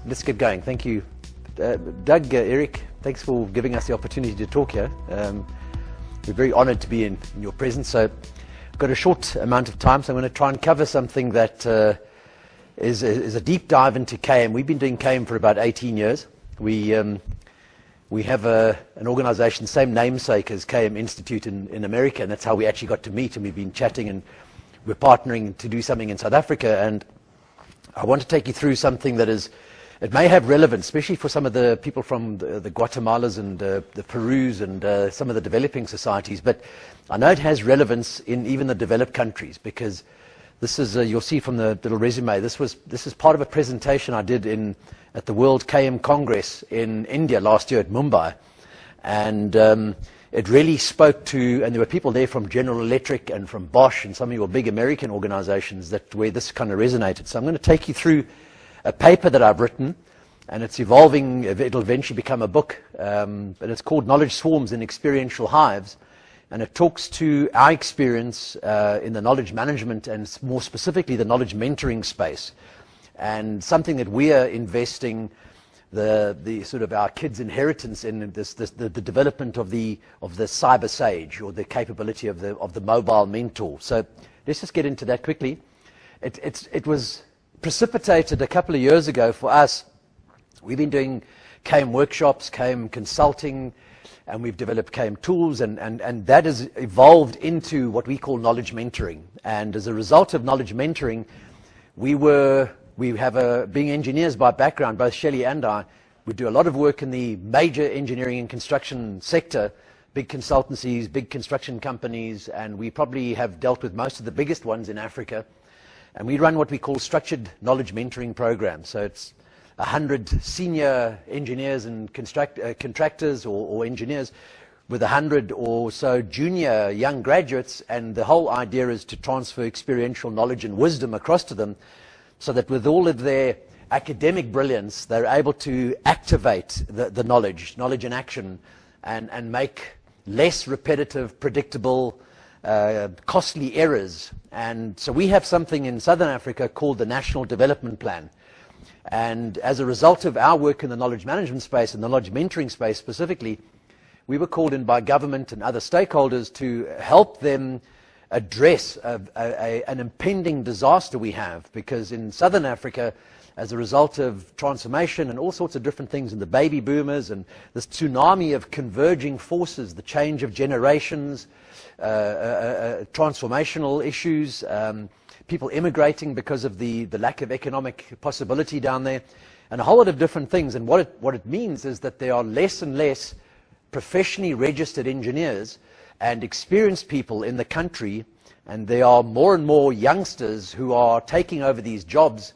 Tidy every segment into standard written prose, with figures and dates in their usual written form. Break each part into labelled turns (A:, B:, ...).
A: let's get going. Thank you. Doug, Eric, thanks for giving us the opportunity to talk here. We're very honored to be in your presence. So I've got a short amount of time, so I'm going to try and cover something that is a deep dive into KM. We've been doing KM for about 18 years. We have an organization, same namesake as KM Institute in America, and that's how we actually got to meet, and we've been chatting, and we're partnering to do something in South Africa. And I want to take you through something that it may have relevance, especially for some of the people from the Guatemalas and the Perus and some of the developing societies. But I know it has relevance in even the developed countries, because this is, you'll see from the little resume, this is part of a presentation I did at the World KM Congress in India last year at Mumbai. And it really spoke to, and there were people there from General Electric and from Bosch and some of your big American organizations where this kind of resonated. So I'm going to take you through a paper that I've written, and it's evolving. It'll eventually become a book, but it's called Knowledge Swarms in Experiential Hives, and it talks to our experience in the knowledge management and more specifically the knowledge mentoring space, and something that we are investing the sort of our kids' inheritance in the development of the cyber sage, or the capability of the mobile mentor. So let's just get into that quickly. It was precipitated a couple of years ago for us. We've been doing KM workshops, KM consulting, and we've developed KM tools, and that has evolved into what we call knowledge mentoring. And as a result of knowledge mentoring, being engineers by background, both Shelley and I, we do a lot of work in the major engineering and construction sector, big consultancies, big construction companies, and we probably have dealt with most of the biggest ones in Africa. And we run what we call structured knowledge mentoring programs. So it's 100 senior engineers and contractors or engineers with 100 or so junior young graduates, and the whole idea is to transfer experiential knowledge and wisdom across to them, so that with all of their academic brilliance, they're able to activate the knowledge in action, and make less repetitive, predictable, costly errors. And so we have something in Southern Africa called the National Development Plan. And as a result of our work in the knowledge management space and the knowledge mentoring space specifically, we were called in by government and other stakeholders to help them address an impending disaster we have. Because in Southern Africa, as a result of transformation and all sorts of different things, and the baby boomers and this tsunami of converging forces, the change of generations, transformational issues, people immigrating because of the lack of economic possibility down there, and a whole lot of different things. And what it means is that there are less and less professionally registered engineers and experienced people in the country, and there are more and more youngsters who are taking over these jobs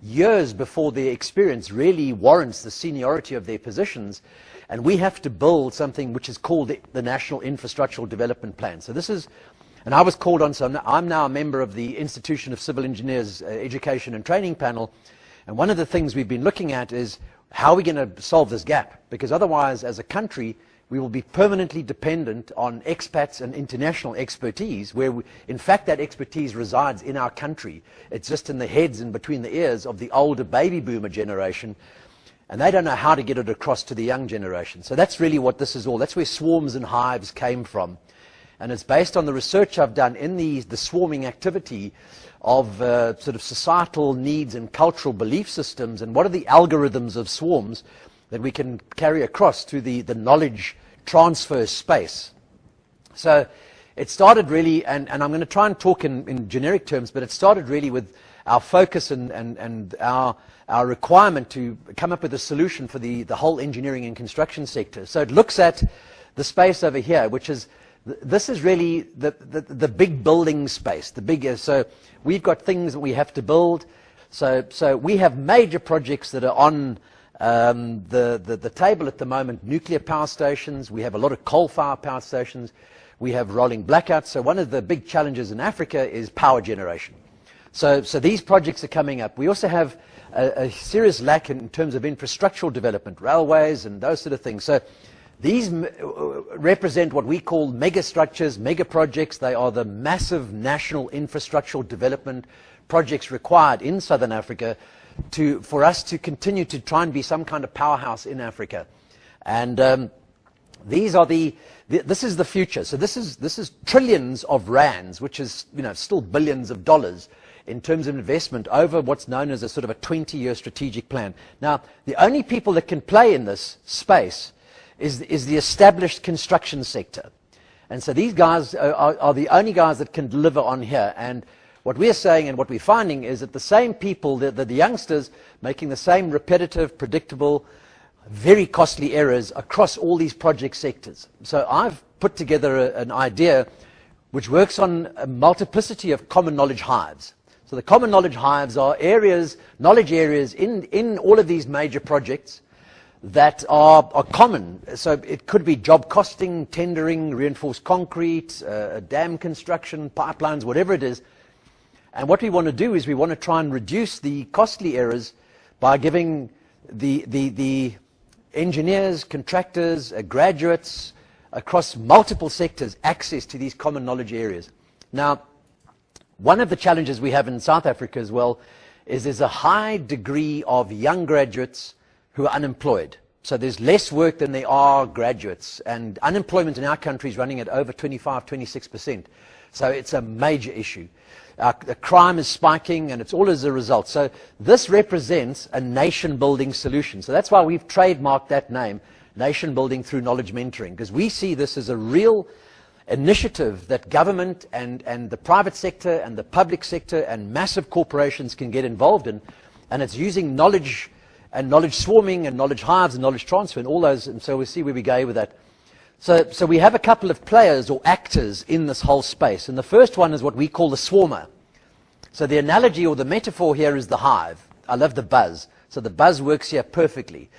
A: years before their experience really warrants the seniority of their positions. And we have to build something which is called the National Infrastructural Development Plan. So this is, and I was called on, so I'm now a member of the Institution of Civil Engineers Education and Training Panel, and one of the things we've been looking at is how are we going to solve this gap, because otherwise as a country we will be permanently dependent on expats and international expertise, where in fact that expertise resides in our country. It's just in the heads and between the ears of the older baby boomer generation, and they don't know how to get it across to the young generation. So that's really what this is all. That's where swarms and hives came from. And it's based on the research I've done in the swarming activity of sort of societal needs and cultural belief systems, and what are the algorithms of swarms that we can carry across to the knowledge transfer space. So it started really, and I'm going to try and talk in generic terms, but it started really with our focus and our requirement to come up with a solution for the whole engineering and construction sector. So it looks at the space over here, which is, this is really the big building space, the bigger. So we've got things that we have to build. So we have major projects that are on the table at the moment. Nuclear power stations, we have a lot of coal-fired power stations, we have rolling blackouts. So one of the big challenges in Africa is power generation. So these projects are coming up. We also have a serious lack in terms of infrastructural development, railways and those sort of things. So these represent what we call mega structures, mega projects. They are the massive national infrastructural development projects required in Southern Africa for us to continue to try and be some kind of powerhouse in Africa. And this is the future. So this is trillions of rands, which is still billions of dollars in terms of investment over what's known as a sort of a 20-year strategic plan. Now, the only people that can play in this space is the established construction sector. And so these guys are the only guys that can deliver on here. And what we're saying and what we're finding is that the same people, the youngsters, making the same repetitive, predictable, very costly errors across all these project sectors. So I've put together an idea which works on a multiplicity of common knowledge hives. So the common knowledge hives are knowledge areas in all of these major projects that are common. So it could be job costing, tendering, reinforced concrete, dam construction, pipelines, whatever it is. And what we want to do is we want to try and reduce the costly errors by giving the engineers, contractors, graduates across multiple sectors access to these common knowledge areas. Now, one of the challenges we have in South Africa as well is there's a high degree of young graduates who are unemployed. So there's less work than there are graduates, and unemployment in our country is running at over 25, 26%. So it's a major issue. The crime is spiking, and it's all as a result. So this represents a nation-building solution. So that's why we've trademarked that name, Nation Building Through Knowledge Mentoring, because we see this as a real initiative that government and the private sector and the public sector and massive corporations can get involved in. And it's using knowledge and knowledge swarming and knowledge hives and knowledge transfer and all those. And so we'll see where we go with that. So we have a couple of players or actors in this whole space. And the first one is what we call the swarmer. So the analogy or the metaphor here is the hive. I love the buzz. So the buzz works here perfectly.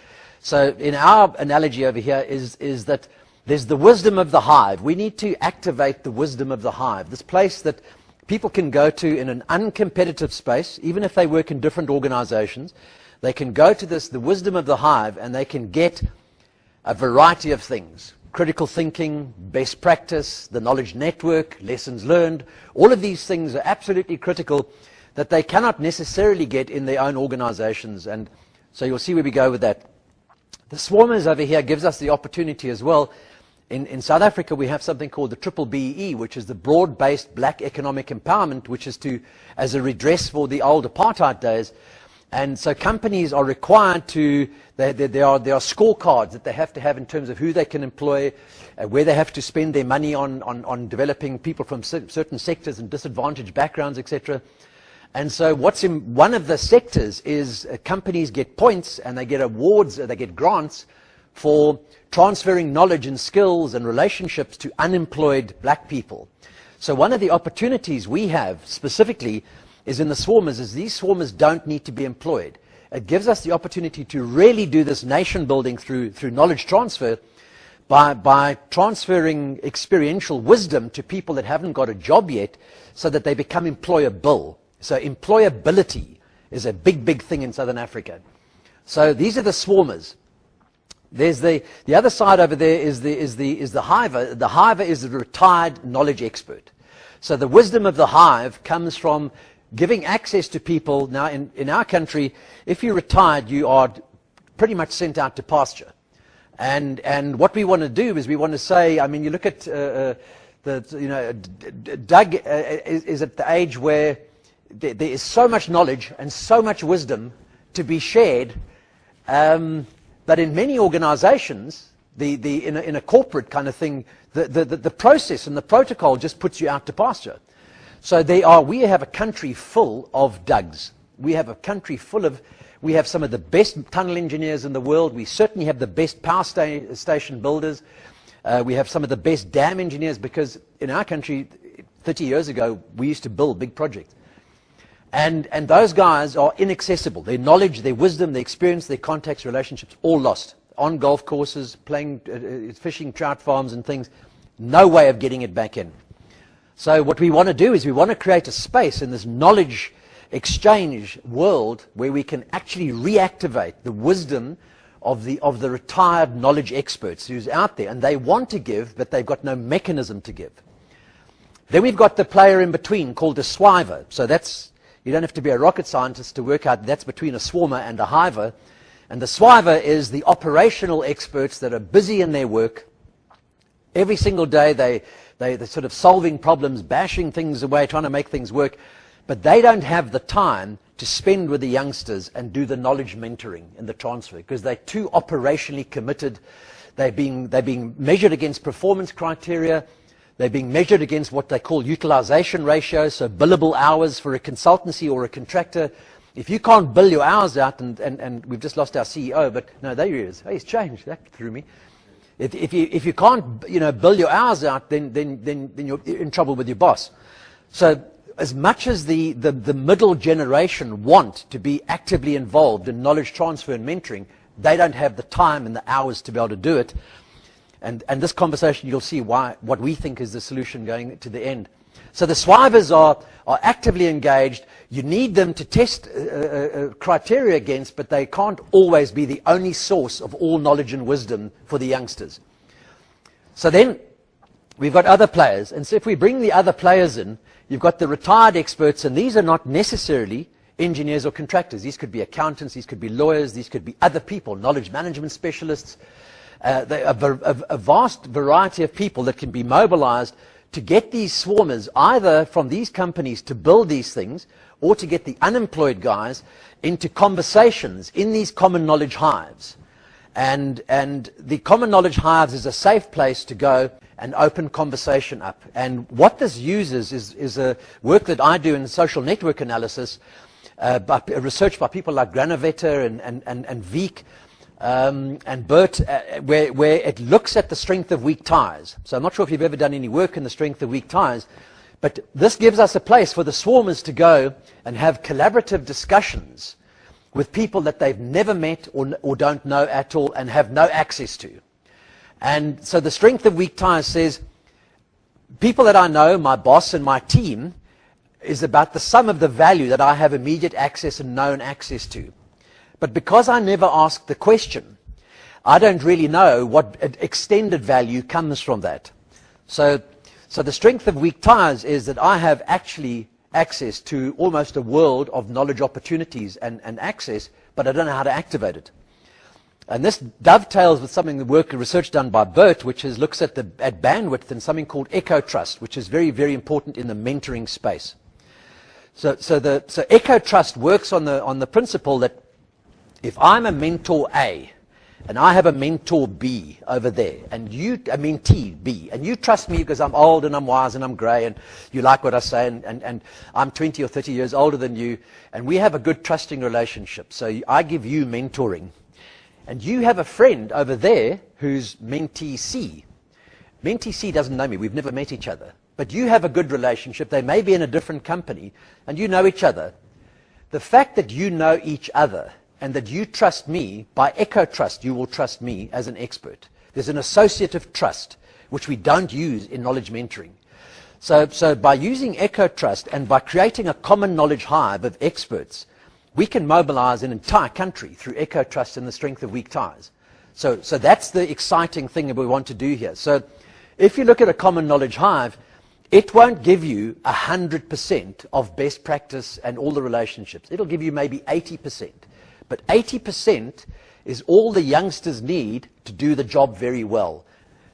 A: So in our analogy over here is that there's the wisdom of the hive. We need to activate the wisdom of the hive. This place that people can go to in an uncompetitive space, even if they work in different organizations. They can go to the wisdom of the hive, and they can get a variety of things. Critical thinking, best practice, the knowledge network, lessons learned. All of these things are absolutely critical that they cannot necessarily get in their own organizations. And so you'll see where we go with that. The swarmers over here gives us the opportunity as well. In South Africa, we have something called the Triple BEE, which is the broad-based black economic empowerment, which is as a redress for the old apartheid days. And so companies are required there are scorecards that they have to have in terms of who they can employ, where they have to spend their money on developing people from certain sectors and disadvantaged backgrounds, etc. And so what's in one of the sectors is companies get points and they get awards, they get grants for transferring knowledge and skills and relationships to unemployed black people. So one of the opportunities we have specifically is in the swarmers, is these swarmers don't need to be employed. It gives us the opportunity to really do this nation building through knowledge transfer by transferring experiential wisdom to people that haven't got a job yet so that they become employable. So employability is a big, big thing in Southern Africa. So these are the swarmers. There's the other side over there is the hiver. The hiver is the retired knowledge expert. So the wisdom of the hive comes from giving access to people. Now, in our country, if you're retired, you are pretty much sent out to pasture. And what we want to do is we want to say, I mean, you look at Doug is at the age where there is so much knowledge and so much wisdom to be shared. But in many organizations, in a corporate kind of thing, the process and the protocol just puts you out to pasture. So we have a country full of Dougs. We have a country we have some of the best tunnel engineers in the world. We certainly have the best power station builders. We have some of the best dam engineers, because in our country, 30 years ago, we used to build big projects. And those guys are inaccessible. Their knowledge, their wisdom, their experience, their contacts, relationships, all lost. On golf courses, playing, fishing trout farms and things. No way of getting it back in. So what we want to do is we want to create a space in this knowledge exchange world where we can actually reactivate the wisdom of the retired knowledge experts who's out there, and they want to give, but they've got no mechanism to give. Then we've got the player in between called a swiver. So that's, You don't have to be a rocket scientist to work out that's between a swarmer and a hiver. And the swiver is the operational experts that are busy in their work. Every single day they're sort of solving problems, bashing things away, trying to make things work. But they don't have the time to spend with the youngsters and do the knowledge mentoring and the transfer because they're too operationally committed. They're being measured against performance criteria. They're being measured against what they call utilization ratios, so billable hours for a consultancy or a contractor. If you can't bill your hours out, and we've just lost our CEO, but no, there he is. Hey, he's changed. That threw me. If you can't bill your hours out, then you're in trouble with your boss. So as much as the middle generation want to be actively involved in knowledge transfer and mentoring, they don't have the time and the hours to be able to do it. And this conversation, you'll see what we think is the solution going to the end. So the swivers are actively engaged. You need them to test criteria against, but they can't always be the only source of all knowledge and wisdom for the youngsters. So then we've got other players. And so if we bring the other players in, you've got the retired experts, and these are not necessarily engineers or contractors. These could be accountants, these could be lawyers, these could be other people, knowledge management specialists. A vast variety of people that can be mobilized to get these swarmers either from these companies to build these things or to get the unemployed guys into conversations in these common knowledge hives. And the common knowledge hives is a safe place to go and open conversation up. And what this uses is a work that I do in social network analysis, research by people like Granovetter and Veek, and Bert, where it looks at the strength of weak ties. So I'm not sure if you've ever done any work in the strength of weak ties, but this gives us a place for the swarmers to go and have collaborative discussions with people that they've never met or don't know at all and have no access to. And so the strength of weak ties says, people that I know, my boss and my team, is about the sum of the value that I have immediate access and known access to. But because I never ask the question, I don't really know what extended value comes from that. So the strength of weak ties is that I have actually access to almost a world of knowledge opportunities and access, but I don't know how to activate it. And this dovetails with something, the work and research done by Bert, which looks at bandwidth and something called echo trust, which is very, very important in the mentoring space. So echo trust works on the principle that if I'm a mentor A, and I have a mentor B over there, and you, a mentee B, and you trust me because I'm old and I'm wise and I'm grey and you like what I say, and I'm 20 or 30 years older than you, and we have a good trusting relationship. So I give you mentoring. And you have a friend over there who's mentee C. Mentee C doesn't know me. We've never met each other. But you have a good relationship. They may be in a different company, and you know each other. The fact that you know each other and that you trust me, by echo trust, you will trust me as an expert. There's an associative trust, which we don't use in knowledge mentoring. So by using echo trust and by creating a common knowledge hive of experts, we can mobilize an entire country through echo trust and the strength of weak ties. So that's the exciting thing that we want to do here. So if you look at a common knowledge hive, it won't give you 100% of best practice and all the relationships. It'll give you maybe 80%. But 80% is all the youngsters need to do the job very well.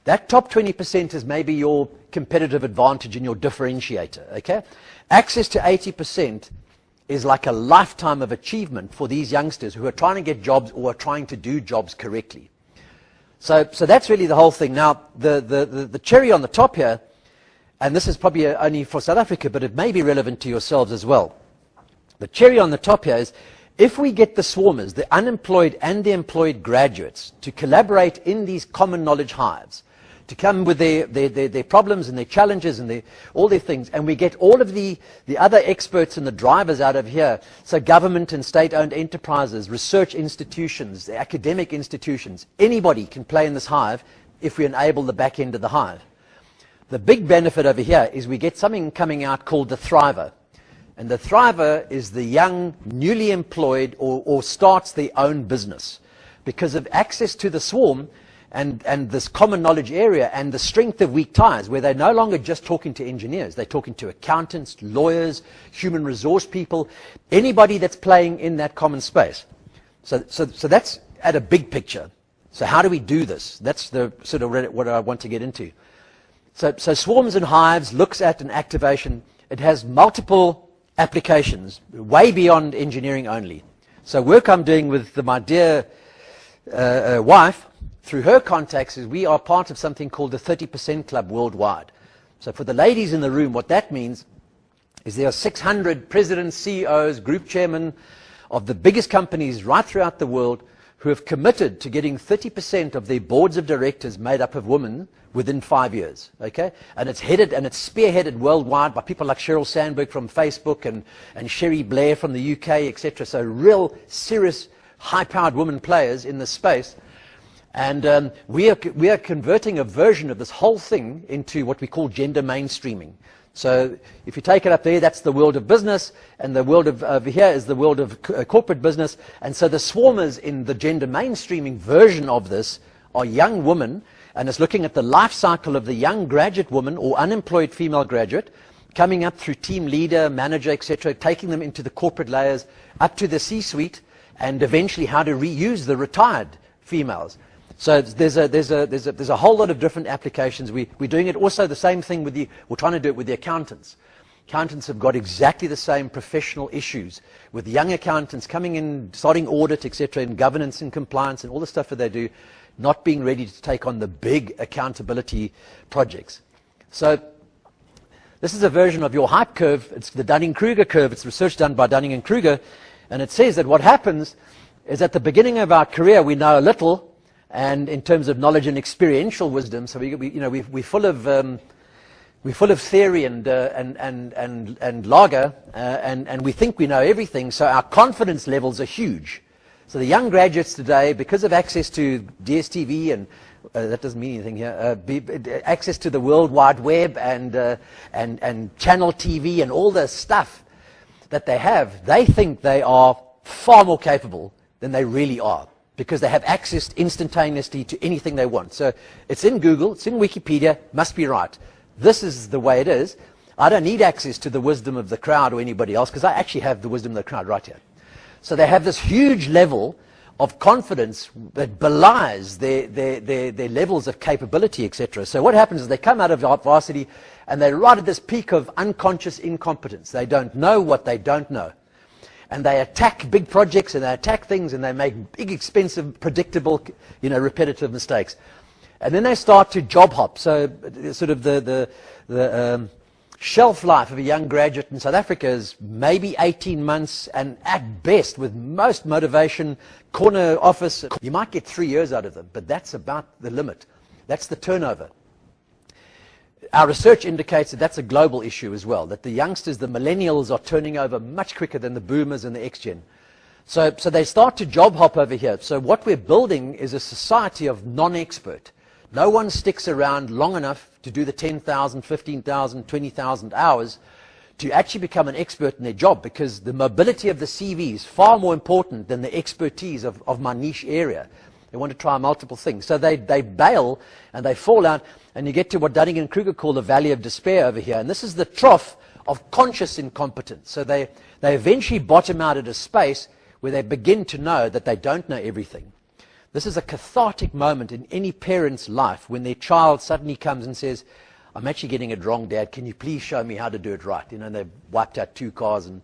A: That top 20% is maybe your competitive advantage and your differentiator, okay? Access to 80% is like a lifetime of achievement for these youngsters who are trying to get jobs or are trying to do jobs correctly. So that's really the whole thing. Now, the cherry on the top here, and this is probably only for South Africa, but it may be relevant to yourselves as well. The cherry on the top here is, if we get the swarmers, the unemployed and the employed graduates, to collaborate in these common knowledge hives, to come with their problems and their challenges and all their things, and we get all of the other experts and the drivers out of here, so government and state-owned enterprises, research institutions, the academic institutions, anybody can play in this hive if we enable the back end of the hive. The big benefit over here is we get something coming out called the thriver. And the thriver is the young, newly employed, or starts their own business because of access to the swarm and this common knowledge area and the strength of weak ties, where they're no longer just talking to engineers. They're talking to accountants, lawyers, human resource people, anybody that's playing in that common space. So that's at a big picture. So how do we do this? That's the sort of what I want to get into. So Swarms and Hives looks at an activation. It has multiple applications, way beyond engineering only. So work I'm doing with my dear wife, through her contacts, is we are part of something called the 30% Club worldwide. So for the ladies in the room, what that means is there are 600 presidents, CEOs, group chairmen of the biggest companies right throughout the world who have committed to getting 30% of their boards of directors made up of women within 5 years, okay? And it's spearheaded worldwide by people like Sheryl Sandberg from Facebook and Sherry Blair from the UK, etc. So real, serious, high-powered women players in this space. And we are converting a version of this whole thing into what we call gender mainstreaming. So if you take it up there, that's the world of business, and the world of over here is the world of corporate business. And so the swarmers in the gender mainstreaming version of this are young women, and it's looking at the life cycle of the young graduate woman or unemployed female graduate, coming up through team leader, manager, etc., taking them into the corporate layers, up to the C-suite, and eventually how to reuse the retired females. So there's a whole lot of different applications. We're doing it also the same thing we're trying to do it with the accountants. Accountants have got exactly the same professional issues with young accountants coming in, starting audit, etc., and governance and compliance and all the stuff that they do, not being ready to take on the big accountability projects. So this is a version of your hype curve. It's the Dunning-Kruger curve. It's research done by Dunning-Kruger, and it says that what happens is at the beginning of our career we know a little. And in terms of knowledge and experiential wisdom, so we're full of theory and lager, and we think we know everything. So our confidence levels are huge. So the young graduates today, because of access to DSTV and that doesn't mean anything here, access to the World Wide Web and channel TV and all the stuff that they have, they think they are far more capable than they really are, because they have access instantaneously to anything they want. So it's in Google, it's in Wikipedia, must be right. This is the way it is. I don't need access to the wisdom of the crowd or anybody else, because I actually have the wisdom of the crowd right here. So they have this huge level of confidence that belies their levels of capability, etc. So what happens is they come out of varsity and they're right at this peak of unconscious incompetence. They don't know what they don't know. And they attack big projects, and they attack things, and they make big, expensive, predictable, repetitive mistakes. And then they start to job hop. So sort of the shelf life of a young graduate in South Africa is maybe 18 months, and at best, with most motivation, corner office, you might get 3 years out of them, but that's about the limit. That's the turnover. Our research indicates that that's a global issue as well, that the youngsters, the millennials, are turning over much quicker than the boomers and the X-Gen. So they start to job hop over here. So what we're building is a society of non-expert. No one sticks around long enough to do the 10,000, 15,000, 20,000 hours to actually become an expert in their job, because the mobility of the CV is far more important than the expertise of my niche area. They want to try multiple things. So they bail and they fall out, and you get to what Dunning-Kruger call the valley of despair over here. And this is the trough of conscious incompetence. So they eventually bottom out at a space where they begin to know that they don't know everything. This is a cathartic moment in any parent's life when their child suddenly comes and says, "I'm actually getting it wrong, Dad. Can you please show me how to do it right?" And they've wiped out 2 cars and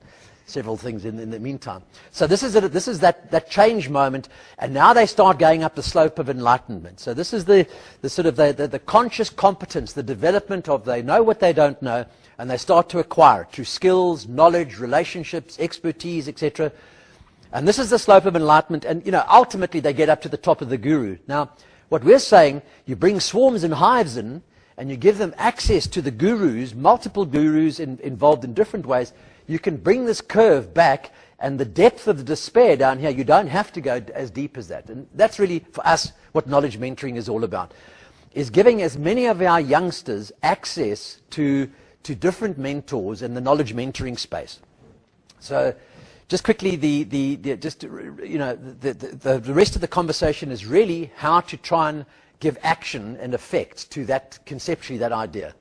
A: several things in the meantime. So this is that change moment, and now they start going up the slope of enlightenment. So this is the sort of the conscious competence, the development of they know what they don't know, and they start to acquire it through skills, knowledge, relationships, expertise, etc. And this is the slope of enlightenment, and ultimately they get up to the top of the guru. Now, what we're saying, you bring swarms and hives in, and you give them access to the gurus, multiple gurus involved in different ways. You can bring this curve back, and the depth of the despair down here, you don't have to go as deep as that. And that's really, for us, what knowledge mentoring is all about, is giving as many of our youngsters access to different mentors in the knowledge mentoring space. So just quickly, the rest of the conversation is really how to try and give action and effect to that, conceptually, that idea.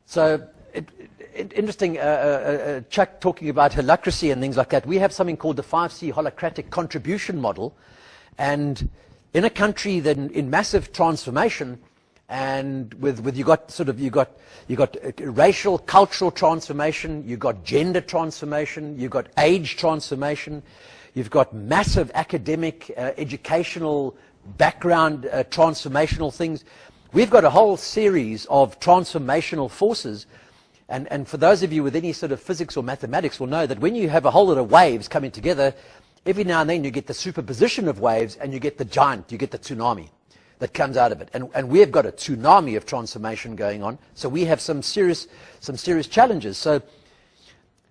A: So, interesting, Chuck talking about holacracy and things like that. We have something called the 5C Holacratic contribution model, and in a country that in massive transformation, and with you got racial, cultural transformation, you got gender transformation, you got age transformation, you've got massive academic, educational background transformational things. We've got a whole series of transformational forces, and for those of you with any sort of physics or mathematics will know that when you have a whole lot of waves coming together, every now and then you get the superposition of waves, and you get the giant, you get the tsunami that comes out of it. And we have got a tsunami of transformation going on, so we have some serious challenges. So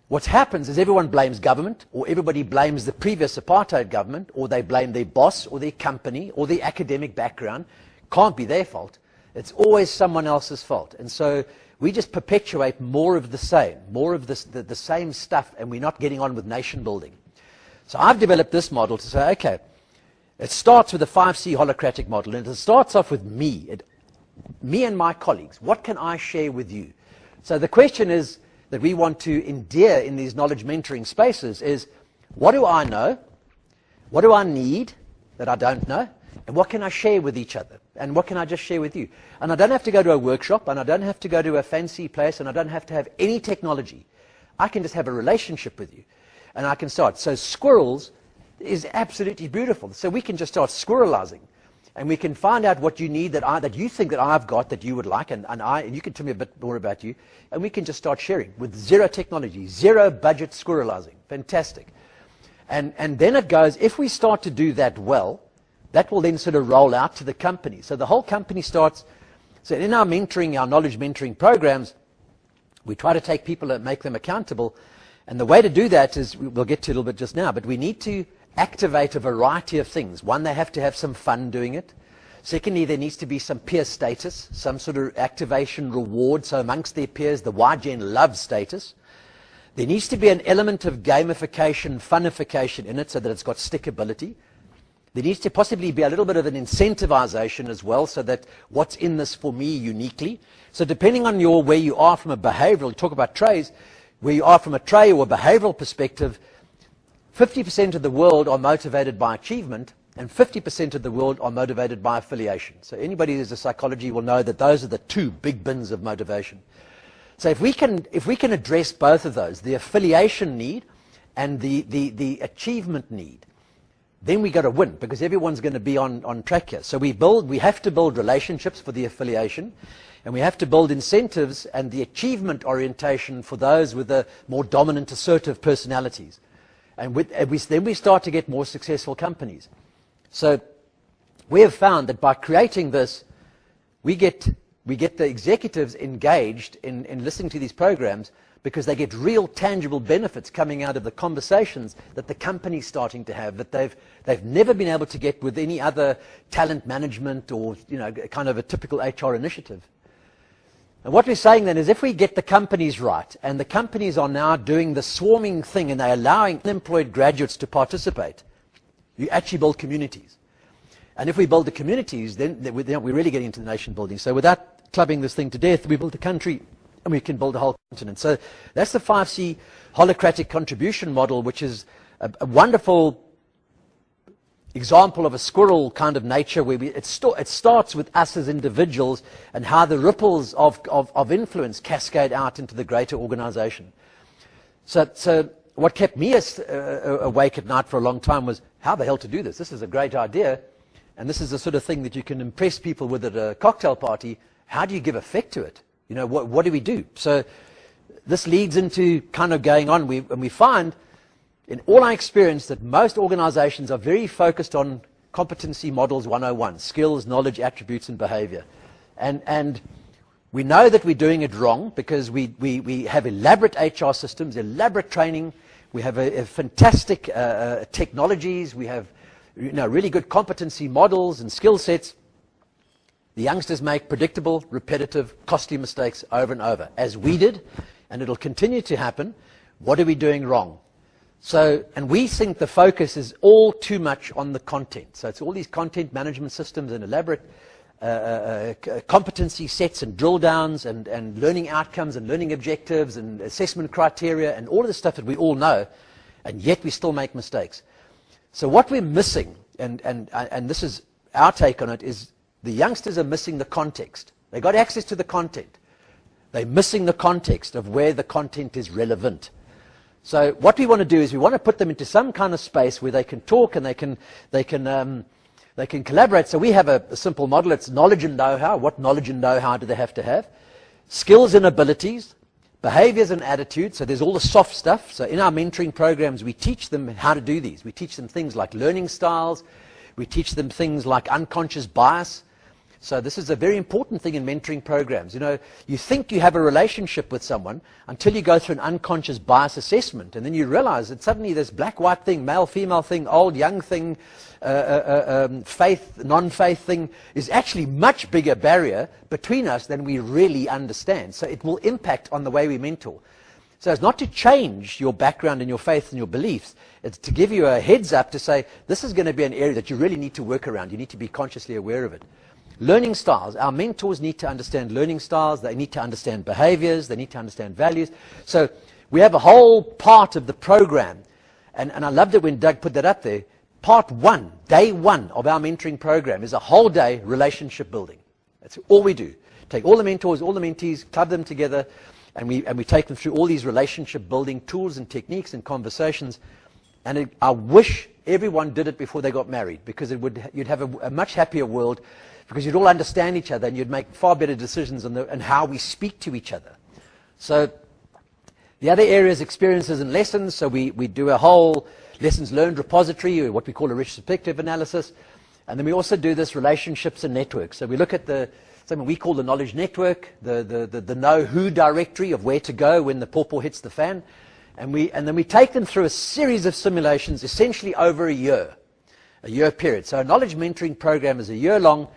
A: what happens is everyone blames government, or everybody blames the previous apartheid government, or they blame their boss, or their company, or their academic background. Can't be their fault. It's always someone else's fault. And so we just perpetuate more of the same, more of the same stuff, and we're not getting on with nation building. So I've developed this model to say, okay, it starts with the 5C Holacratic model, and it starts off with me and my colleagues. What can I share with you? So the question is that we want to endear in these knowledge mentoring spaces is, what do I know? What do I need that I don't know? And what can I share with each other? And what can I just share with you? And I don't have to go to a workshop, and I don't have to go to a fancy place, and I don't have to have any technology. I can just have a relationship with you, and I can start. So squirrels is absolutely beautiful. So we can just start squirrelizing, and we can find out what you need that you think that I've got that you would like, and you can tell me a bit more about you, and we can just start sharing with zero technology, zero budget squirrelizing. Fantastic. And then it goes, if we start to do that well, that will then sort of roll out to the company. So the whole company starts. So in our mentoring, our knowledge mentoring programs, we try to take people and make them accountable. And the way to do that is, we'll get to a little bit just now, but we need to activate a variety of things. One, they have to have some fun doing it. Secondly, there needs to be some peer status, some sort of activation reward. So amongst their peers, the YGen love status. There needs to be an element of gamification, funification in it so that it's got stickability. There needs to possibly be a little bit of an incentivization as well, so that what's in this for me uniquely. So depending on where you are from a behavioral, talk about trays, where you are from a tray or a behavioral perspective, 50% of the world are motivated by achievement, and 50% of the world are motivated by affiliation. So anybody who's a psychology will know that those are the two big bins of motivation. So if we can address both of those, the affiliation need and the achievement need, then we got to win, because everyone's going to be on track here. So we have to build relationships for the affiliation, and we have to build incentives and the achievement orientation for those with the more dominant, assertive personalities. And then we start to get more successful companies. So we have found that by creating this, we get the executives engaged in listening to these programs, because they get real tangible benefits coming out of the conversations that the company's starting to have, that they've never been able to get with any other talent management or kind of a typical HR initiative. And what we're saying then is, if we get the companies right, and the companies are now doing the swarming thing and they're allowing unemployed graduates to participate, you actually build communities. And if we build the communities, then we're really getting into the nation building. So without clubbing this thing to death, we build a country, and we can build a whole continent. So that's the 5C Holacratic contribution model, which is a wonderful example of a squirrel kind of nature, where it starts with us as individuals, and how the ripples of influence cascade out into the greater organization. So what kept me awake at night for a long time was, how the hell to do this? This is a great idea, and this is the sort of thing that you can impress people with at a cocktail party. How do you give effect to it? What do we do? So this leads into kind of going on. And we find, in all our experience, that most organizations are very focused on competency models 101, skills, knowledge, attributes, and behavior. And we know that we're doing it wrong, because we have elaborate HR systems, elaborate training, we have a fantastic technologies, we have really good competency models and skill sets. The youngsters make predictable, repetitive, costly mistakes over and over, as we did, and it'll continue to happen. What are we doing wrong? So, and we think the focus is all too much on the content. So it's all these content management systems and elaborate competency sets and drill downs and learning outcomes and learning objectives and assessment criteria and all of the stuff that we all know, and yet we still make mistakes. So what we're missing, and this is our take on it, is the youngsters are missing the context. They got access to the content. They're missing the context of where the content is relevant. So what we want to do is we want to put them into some kind of space where they can talk and they can collaborate. So we have a simple model. It's knowledge and know-how. What knowledge and know-how do they have to have? Skills and abilities, behaviors and attitudes. So there's all the soft stuff. So in our mentoring programs, we teach them how to do these. We teach them things like learning styles. We teach them things like unconscious bias. So this is a very important thing in mentoring programs. You know, you think you have a relationship with someone until you go through an unconscious bias assessment, and then you realize that suddenly this black-white thing, male-female thing, old-young thing, faith, non-faith thing is actually much bigger barrier between us than we really understand. So it will impact on the way we mentor. So it's not to change your background and your faith and your beliefs. It's to give you a heads up to say, this is going to be an area that you really need to work around. You need to be consciously aware of it. Learning styles. Our mentors need to understand learning styles. They need to understand behaviors. They need to understand values. So we have a whole part of the program. And I loved it when Doug put that up there. Part one, day one of our mentoring program is a whole day relationship building. That's all we do. Take all the mentors, all the mentees, club them together, and we take them through all these relationship building tools and techniques and conversations. And I wish everyone did it before they got married, because you'd have a much happier world, because you'd all understand each other and you'd make far better decisions on how we speak to each other. So the other area is experiences and lessons. So we do a whole lessons learned repository, or what we call a retrospective analysis. And then we also do this relationships and networks. So we look at something we call the knowledge network, the know-who directory of where to go when the pawpaw hits the fan. And then we take them through a series of simulations, essentially over a year period. So a knowledge mentoring program is a year long,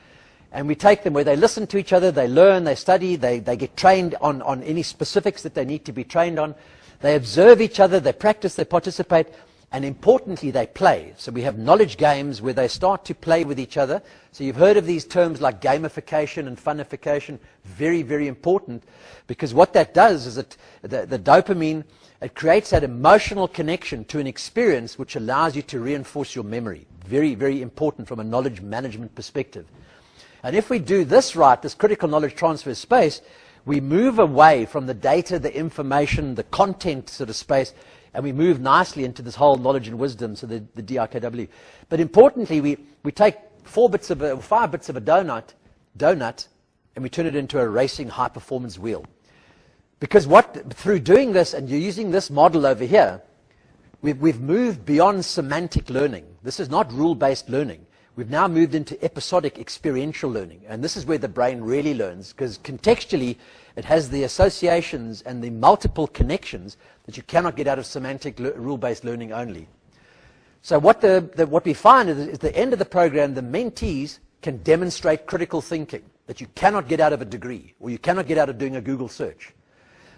A: and we take them where they listen to each other, they learn, they study, they get trained on any specifics that they need to be trained on. They observe each other, they practice, they participate, and importantly, they play. So we have knowledge games where they start to play with each other. So you've heard of these terms like gamification and funification. Very, very important, because what that does is the dopamine, it creates that emotional connection to an experience which allows you to reinforce your memory. Very, very important from a knowledge management perspective. And if we do this right, this critical knowledge transfer space, we move away from the data, the information, the content sort of space, and we move nicely into this whole knowledge and wisdom, so the DRKW. But importantly, we take 5 bits of a donut, and we turn it into a racing high-performance wheel. Because through doing this, and you're using this model over here, we've moved beyond semantic learning. This is not rule-based learning. We've now moved into episodic experiential learning. And this is where the brain really learns, because contextually, it has the associations and the multiple connections that you cannot get out of semantic rule-based learning only. So what we find is at the end of the program, the mentees can demonstrate critical thinking that you cannot get out of a degree, or you cannot get out of doing a Google search.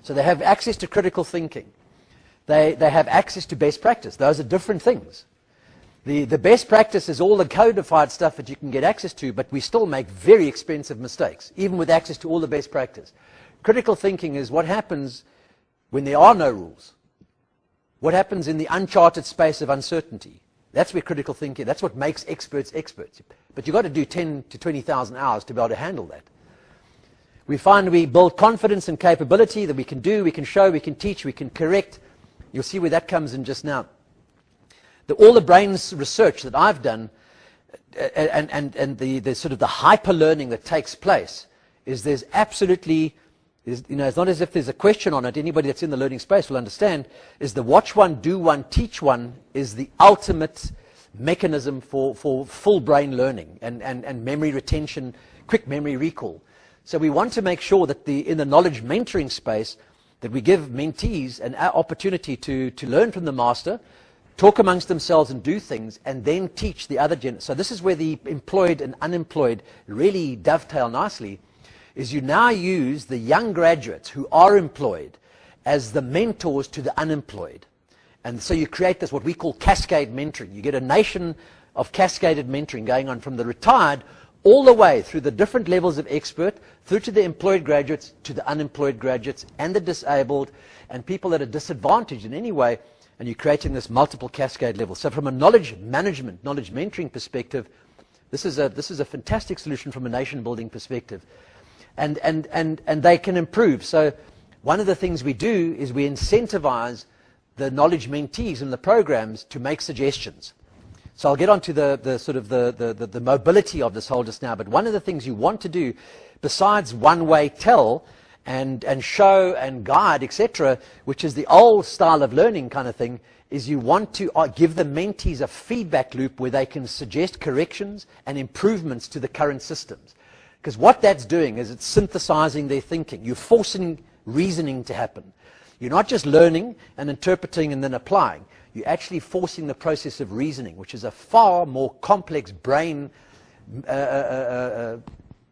A: So they have access to critical thinking. They have access to best practice. Those are different things. The best practice is all the codified stuff that you can get access to, but we still make very expensive mistakes, even with access to all the best practice. Critical thinking is what happens when there are no rules. What happens in the uncharted space of uncertainty. That's where critical thinking, that's what makes experts experts. But you've got to do 10 to 20,000 hours to be able to handle that. We find we build confidence and capability that we can do, we can show, we can teach, we can correct. You'll see where that comes in just now. All the brain's research that I've done and the sort of the hyper learning that takes place is there's absolutely, it's not as if there's a question on it. Anybody that's in the learning space will understand, is the watch one, do one, teach one is the ultimate mechanism for full brain learning and memory retention, quick memory recall. So we want to make sure that in the knowledge mentoring space that we give mentees an opportunity to learn from the master, talk amongst themselves and do things, and then teach the other So this is where the employed and unemployed really dovetail nicely, is you now use the young graduates who are employed as the mentors to the unemployed. And so you create this, what we call cascade mentoring. You get a nation of cascaded mentoring going on from the retired all the way through the different levels of expert, through to the employed graduates, to the unemployed graduates, and the disabled, and people that are disadvantaged in any way, and you're creating this multiple cascade level. So from a knowledge management, knowledge mentoring perspective, this is a fantastic solution from a nation building perspective. And they can improve. So one of the things we do is we incentivize the knowledge mentees in the programs to make suggestions. So I'll get onto the sort of the mobility of this whole just now, but one of the things you want to do, besides one-way tell and show and guide, etc., which is the old style of learning kind of thing, is you want to give the mentees a feedback loop where they can suggest corrections and improvements to the current systems. Because what that's doing is it's synthesizing their thinking. You're forcing reasoning to happen. You're not just learning and interpreting and then applying. You're actually forcing the process of reasoning, which is a far more complex brain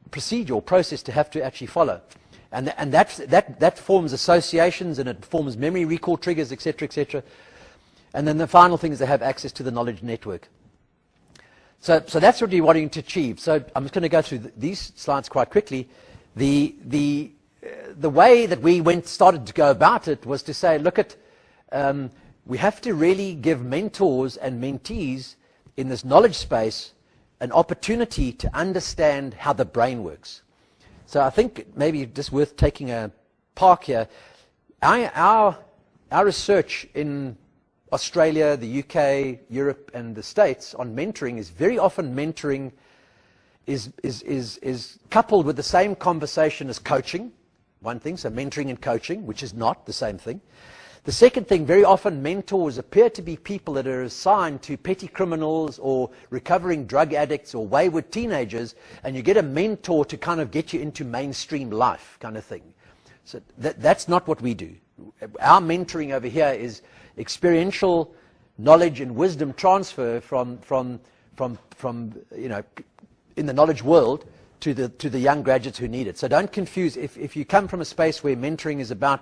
A: procedure or process to have to actually follow. And that forms associations, and it forms memory recall triggers, etc., etc. And then the final thing is to have access to the knowledge network. So that's what you're wanting to achieve. So I'm just going to go through these slides quite quickly. The way that we started to go about it was to say, look at, we have to really give mentors and mentees in this knowledge space an opportunity to understand how the brain works. So I think maybe just worth taking a park here. Our research in Australia, the UK, Europe, and the States on mentoring is very often mentoring is coupled with the same conversation as coaching, one thing, so mentoring and coaching, which is not the same thing. The second thing, very often mentors appear to be people that are assigned to petty criminals or recovering drug addicts or wayward teenagers, and you get a mentor to kind of get you into mainstream life kind of thing. So that's not what we do. Our mentoring over here is experiential knowledge and wisdom transfer from you know, in the knowledge world to the young graduates who need it. So don't confuse, if you come from a space where mentoring is about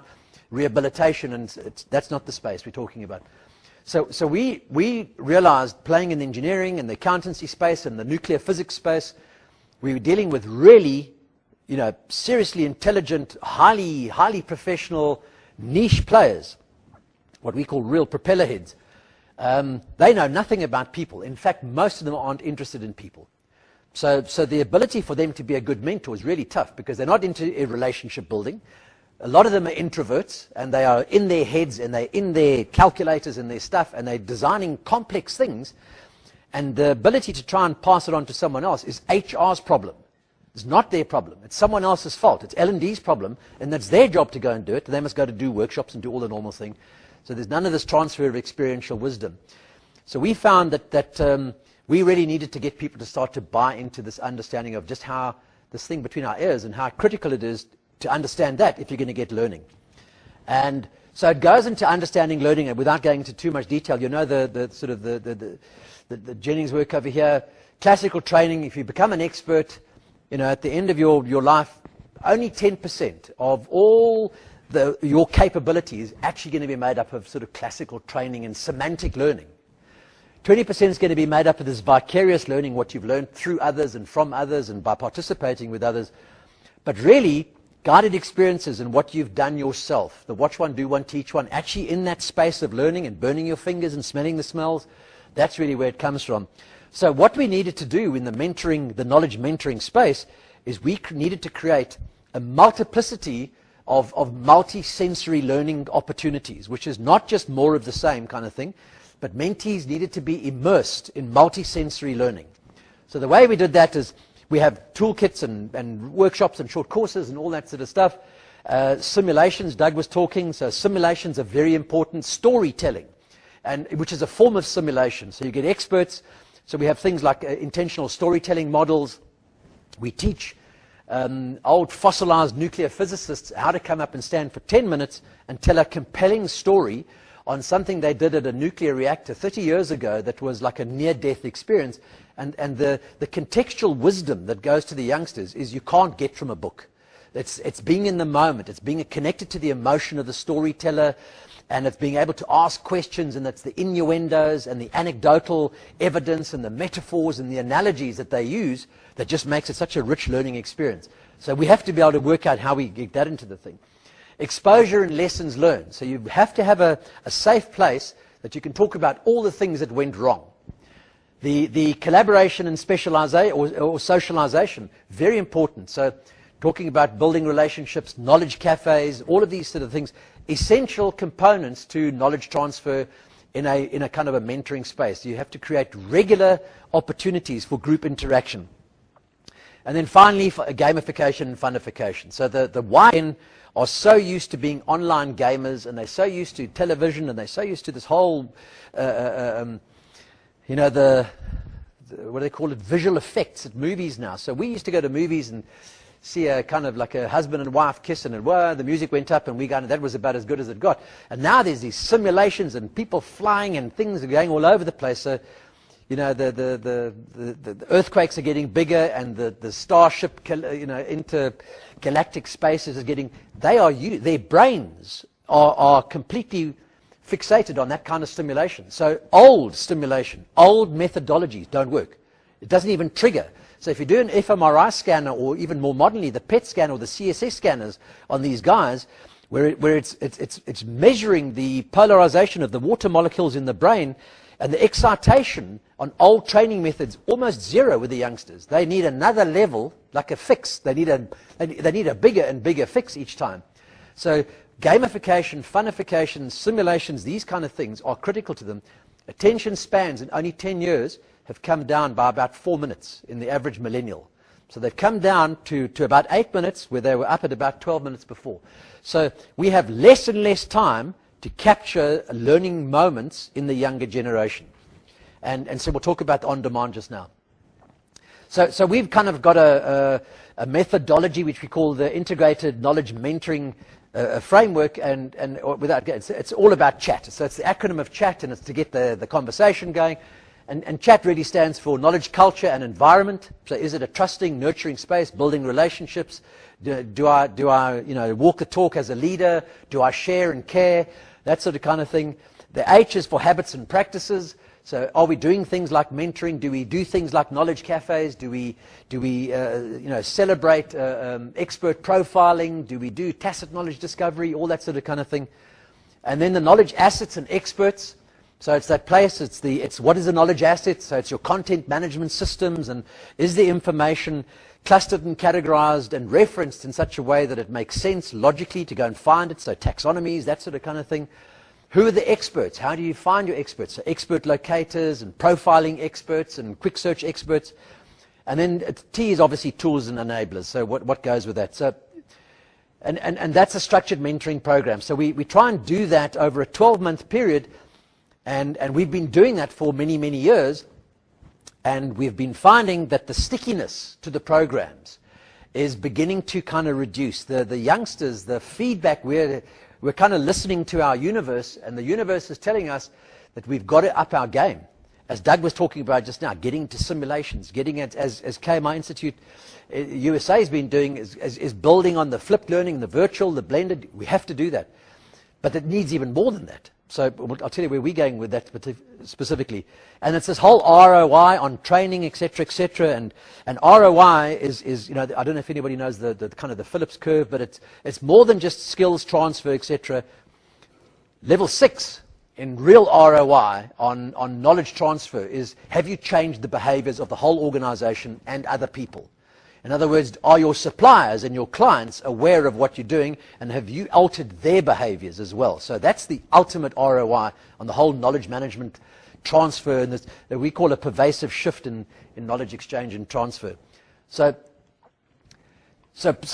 A: rehabilitation, and that's not the space we're talking about. So we realized, playing in the engineering and the accountancy space and the nuclear physics space, we were dealing with really, you know, seriously intelligent, highly professional niche players, what we call real propeller heads. They know nothing about people. In fact, most of them aren't interested in people. So the ability for them to be a good mentor is really tough, because they're not into relationship building. A lot of them are introverts, and they are in their heads, and they're in their calculators and their stuff, and they're designing complex things. And the ability to try and pass it on to someone else is HR's problem. It's not their problem. It's someone else's fault. It's L&D's problem, and that's their job to go and do it. They must go to do workshops and do all the normal thing. So there's none of this transfer of experiential wisdom. So we found that we really needed to get people to start to buy into this understanding of just how this thing between our ears and how critical it is to understand that if you're going to get learning. And so it goes into understanding learning, and without going into too much detail, you know, the sort of the Jennings work over here, classical training. If you become an expert, you know, at the end of your life, only 10% of all your capability is actually going to be made up of sort of classical training and semantic learning. 20% is going to be made up of this vicarious learning, what you've learned through others and from others and by participating with others. But really, guided experiences and what you've done yourself, the watch one, do one, teach one, actually in that space of learning and burning your fingers and smelling the smells, that's really where it comes from. So what we needed to do in the mentoring, the knowledge mentoring space, is we needed to create a multiplicity of multi-sensory learning opportunities, which is not just more of the same kind of thing, but mentees needed to be immersed in multi-sensory learning. So the way we did that is we have toolkits and workshops and short courses and all that sort of stuff. Simulations, Doug was talking, so simulations are very important. Storytelling, which is a form of simulation. So you get experts. So we have things like intentional storytelling models. We teach old fossilized nuclear physicists how to come up and stand for 10 minutes and tell a compelling story on something they did at a nuclear reactor 30 years ago that was like a near-death experience. And the contextual wisdom that goes to the youngsters is you can't get from a book. It's being in the moment. It's being connected to the emotion of the storyteller, and it's being able to ask questions, and it's the innuendos and the anecdotal evidence and the metaphors and the analogies that they use that just makes it such a rich learning experience. So we have to be able to work out how we get that into the thing. Exposure and lessons learned. So you have to have a safe place that you can talk about all the things that went wrong. The collaboration and specialization or socialization, very important. So talking about building relationships, knowledge cafes, all of these sort of things, essential components to knowledge transfer in a kind of a mentoring space. You have to create regular opportunities for group interaction. And then finally, for gamification and funification. So the YN are so used to being online gamers, and they're so used to television, and they're so used to this whole, you know, what do they call it, visual effects at movies now. So we used to go to movies and see a kind of like a husband and wife kissing, and whoa, the music went up, and we got, and that was about as good as it got. And now there's these simulations and people flying, and things are going all over the place. So, you know, the earthquakes are getting bigger, and the starship, you know, intergalactic spaces are getting, their brains are completely fixated on that kind of stimulation. So old stimulation, old methodologies don't work. It doesn't even trigger. So if you do an fMRI scanner, or even more modernly, the PET scan or the CSS scanners on these guys, where it's measuring the polarization of the water molecules in the brain, and the excitation on old training methods almost zero with the youngsters. They need another level, like a fix. They need a bigger and bigger fix each time. So gamification, funification, simulations, these kind of things are critical to them. Attention spans in only 10 years have come down by about 4 minutes in the average millennial. So they've come down to about 8 minutes, where they were up at about 12 minutes before. So we have less and less time to capture learning moments in the younger generation. And so we'll talk about the on-demand just now. So we've kind of got a methodology which we call the Integrated Knowledge Mentoring framework, and without, it's all about chat. So it's the acronym of chat, and it's to get the conversation going. And chat really stands for knowledge, culture, and environment. So is it a trusting, nurturing space, building relationships? Do I you know, walk the talk as a leader? Do I share and care? That sort of kind of thing. The H is for habits and practices. So are we doing things like mentoring? Do we do things like knowledge cafes? Do we you know, celebrate expert profiling? Do we do tacit knowledge discovery? All that sort of kind of thing. And then the knowledge assets and experts. So it's that place, it's what is a knowledge asset? So it's your content management systems, and is the information clustered and categorized and referenced in such a way that it makes sense logically to go and find it? So taxonomies, that sort of kind of thing. Who are the experts? How do you find your experts? So expert locators and profiling experts and quick search experts. And then T is obviously tools and enablers. So what goes with that? So, and that's a structured mentoring program. So we try and do that over a 12-month period. And we've been doing that for many, many years, and we've been finding that the stickiness to the programs is beginning to kind of reduce. The youngsters, the feedback, we're kind of listening to our universe, and the universe is telling us that we've got to up our game. As Doug was talking about just now, getting to simulations, getting it, as KMI Institute USA has been doing, is building on the flipped learning, the virtual, the blended. We have to do that. But it needs even more than that. So I'll tell you where we're going with that specifically. And it's this whole ROI on training, et cetera, and ROI is, you know, I don't know if anybody knows the kind of the Phillips curve, but it's more than just skills transfer, et cetera. Level 6 in real ROI on knowledge transfer is, have you changed the behaviors of the whole organization and other people? In other words, are your suppliers and your clients aware of what you're doing, and have you altered their behaviors as well? So that's the ultimate ROI on the whole knowledge management transfer, and this, that we call a pervasive shift in knowledge exchange and transfer. So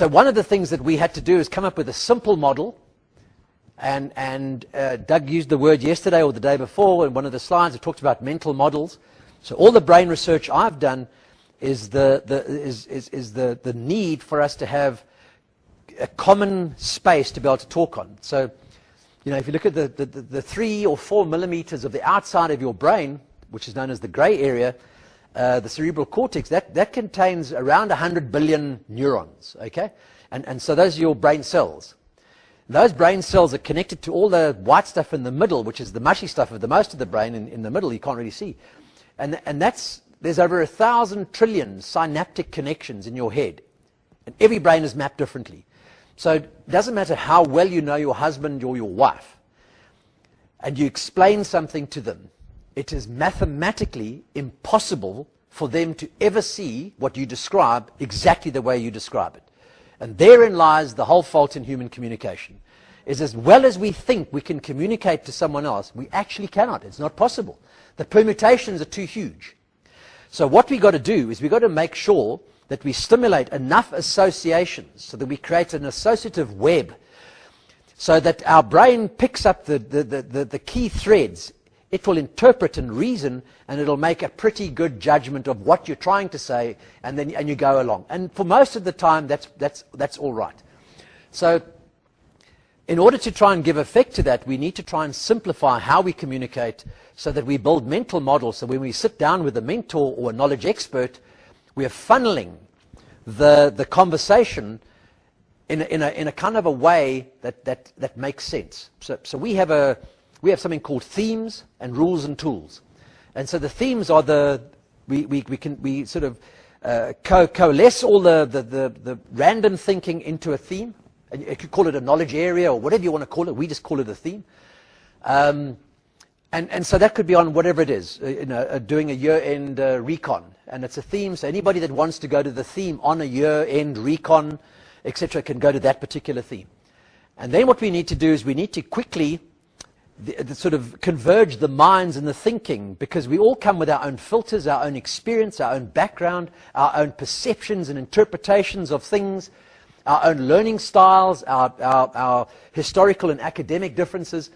A: one of the things that we had to do is come up with a simple model, and Doug used the word yesterday or the day before in one of the slides. It talked about mental models. So all the brain research I've done is the need for us to have a common space to be able to talk on. So, you know, if you look at the 3 or 4 millimeters of the outside of your brain, which is known as the gray area, the cerebral cortex, that contains around 100 billion neurons, okay? And so those are your brain cells. Those brain cells are connected to all the white stuff in the middle, which is the mushy stuff of the most of the brain in the middle you can't really see. And there's over 1,000 trillion synaptic connections in your head. And every brain is mapped differently. So it doesn't matter how well you know your husband or your wife, and you explain something to them, it is mathematically impossible for them to ever see what you describe exactly the way you describe it. And therein lies the whole fault in human communication. Is as well as we think we can communicate to someone else, we actually cannot. It's not possible. The permutations are too huge. So what we've got to do is we've got to make sure that we stimulate enough associations so that we create an associative web so that our brain picks up the key threads. It will interpret and reason, and it'll make a pretty good judgment of what you're trying to say, and you go along. And for most of the time, that's all right. So in order to try and give effect to that, we need to try and simplify how we communicate so that we build mental models. So when we sit down with a mentor or a knowledge expert, we are funneling the conversation in a kind of a way that makes sense. So we have something called themes and rules and tools. And so the themes are we sort of coalesce all the random thinking into a theme. And you could call it a knowledge area or whatever you want to call it. We just call it a theme. And so that could be on whatever it is, doing a year-end recon. And it's a theme, so anybody that wants to go to the theme on a year-end recon, etc., can go to that particular theme. And then what we need to do is we need to quickly sort of converge the minds and the thinking, because we all come with our own filters, our own experience, our own background, our own perceptions and interpretations of things, our own learning styles, our historical and academic differences.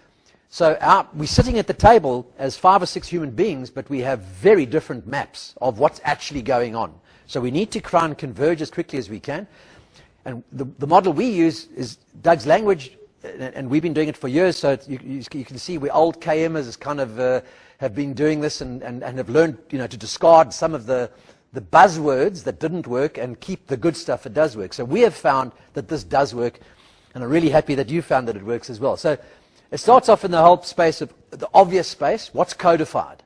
A: So we're sitting at the table as 5 or 6 human beings, but we have very different maps of what's actually going on. So we need to try and converge as quickly as we can. And the model we use is Doug's language, and we've been doing it for years, so you can see we're old KMers kind of have been doing this and have learned to discard some of the buzzwords that didn't work and keep the good stuff that does work. So we have found that this does work, and I'm really happy that you found that it works as well. So it starts off in the whole space of the obvious space. What's codified?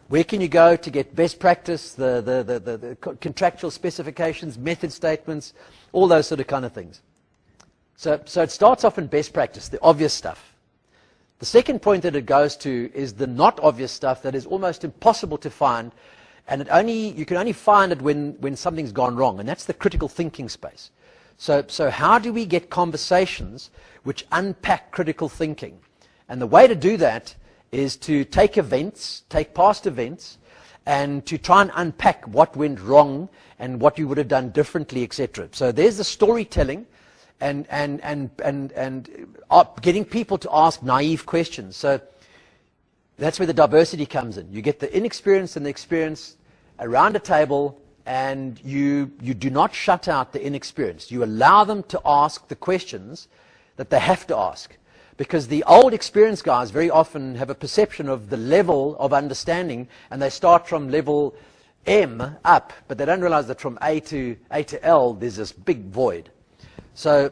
A: Where can you go to get best practice, the contractual specifications, method statements, all those sort of kind of things. So it starts off in best practice, the obvious stuff. The second point that it goes to is the not obvious stuff that is almost impossible to find, and you can only find it when something's gone wrong, and that's the critical thinking space. So how do we get conversations which unpack critical thinking? And the way to do that is to take past events, and to try and unpack what went wrong and what you would have done differently, etc. So there's the storytelling, and getting people to ask naive questions. So that's where the diversity comes in. You get the inexperienced and the experienced around a table, and you do not shut out the inexperienced. You allow them to ask the questions that they have to ask. Because the old experienced guys very often have a perception of the level of understanding, and they start from level M up, but they don't realize that from A to L, there's this big void. So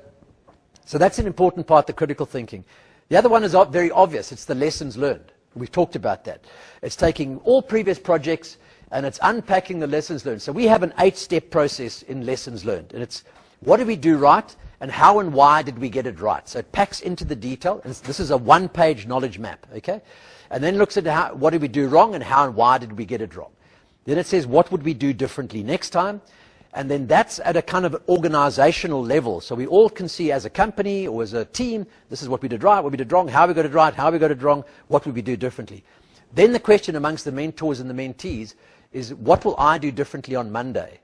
A: that's an important part, the critical thinking. The other one is very obvious. It's the lessons learned. We've talked about that. It's taking all previous projects, and it's unpacking the lessons learned. So we have an 8-step process in lessons learned. And it's what did we do right, and how and why did we get it right? So it packs into the detail. And this is a 1-page knowledge map, okay? And then looks at what did we do wrong, and how and why did we get it wrong. Then it says what would we do differently next time. And then that's at a kind of organizational level. So we all can see as a company or as a team, this is what we did right, what we did wrong, how we got it right, how we got it wrong, what would we do differently. Then the question amongst the mentors and the mentees is, what will I do differently on Monday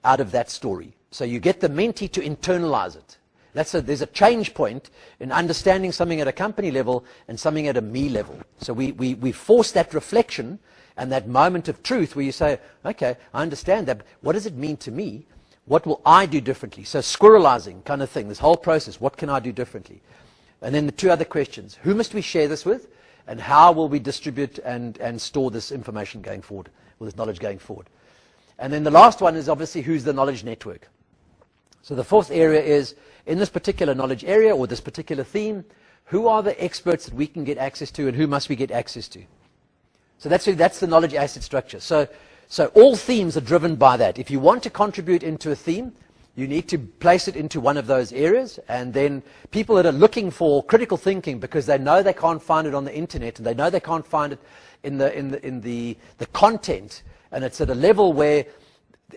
A: out of that story? So you get the mentee to internalize it. There's a change point in understanding something at a company level and something at a me level. So we force that reflection and that moment of truth where you say, okay, I understand that, but what does it mean to me? What will I do differently? So squirrelizing kind of thing, this whole process, what can I do differently? And then the 2 other questions, who must we share this with? And how will we distribute and store this information going forward, or this knowledge going forward? And then the last one is obviously who's the knowledge network. So the fourth area is, in this particular knowledge area or this particular theme, who are the experts that we can get access to and who must we get access to? So that's the knowledge asset structure. So all themes are driven by that. If you want to contribute into a theme, you need to place it into one of those areas, and then people that are looking for critical thinking because they know they can't find it on the internet and they know they can't find it in the content, and it's at a level where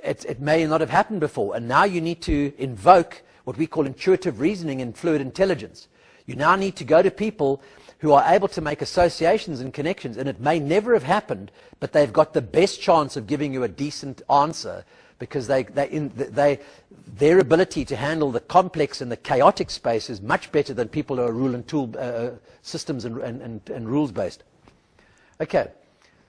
A: it may not have happened before, and now you need to invoke what we call intuitive reasoning and fluid intelligence. You now need to go to people who are able to make associations and connections, and it may never have happened, but they've got the best chance of giving you a decent answer because their ability to handle the complex and the chaotic space is much better than people who are rule and tool systems and rules based. Okay,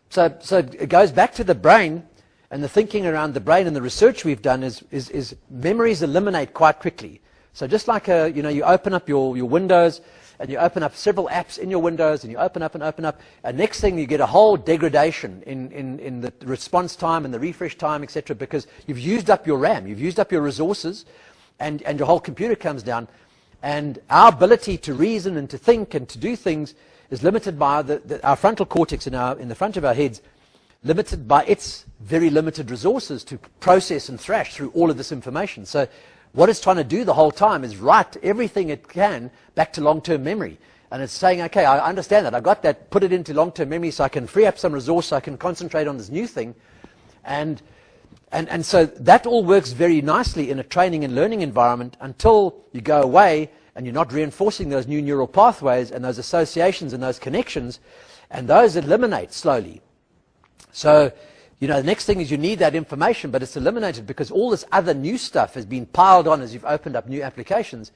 A: so it goes back to the brain, and the thinking around the brain and the research we've done is memories eliminate quite quickly. So just like you open up your Windows, and you open up several apps in your Windows, and you open up, and next thing you get a whole degradation in the response time and the refresh time, etc., because you've used up your RAM, you've used up your resources, and your whole computer comes down. And our ability to reason and to think and to do things is limited by our frontal cortex in the front of our heads, limited by its very limited resources to process and thrash through all of this information. So what it's trying to do the whole time is write everything it can back to long-term memory. And it's saying, okay, I understand that. I got that. Put it into long-term memory so I can free up some resource so I can concentrate on this new thing. And so that all works very nicely in a training and learning environment until you go away and you're not reinforcing those new neural pathways and those associations and those connections, and those eliminate slowly. So, the next thing is you need that information, but it's eliminated because all this other new stuff has been piled on as you've opened up new applications.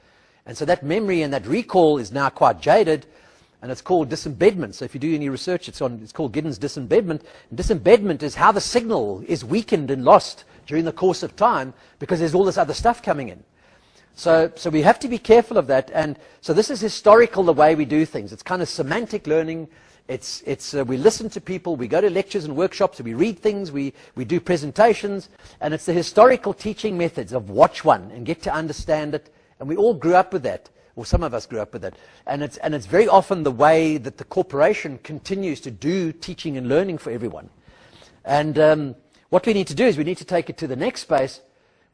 A: And so that memory and that recall is now quite jaded, and it's called disembedment. So if you do any research, it's called Giddens disembedment. And disembedment is how the signal is weakened and lost during the course of time because there's all this other stuff coming in. So we have to be careful of that. And so this is historical, the way we do things. It's kind of semantic learning. We listen to people, we go to lectures and workshops, we read things, we do presentations, and it's the historical teaching methods of watch one and get to understand it. And we all grew up with that, or some of us grew up with that. And it's very often the way that the corporation continues to do teaching and learning for everyone. And what we need to do is we need to take it to the next space,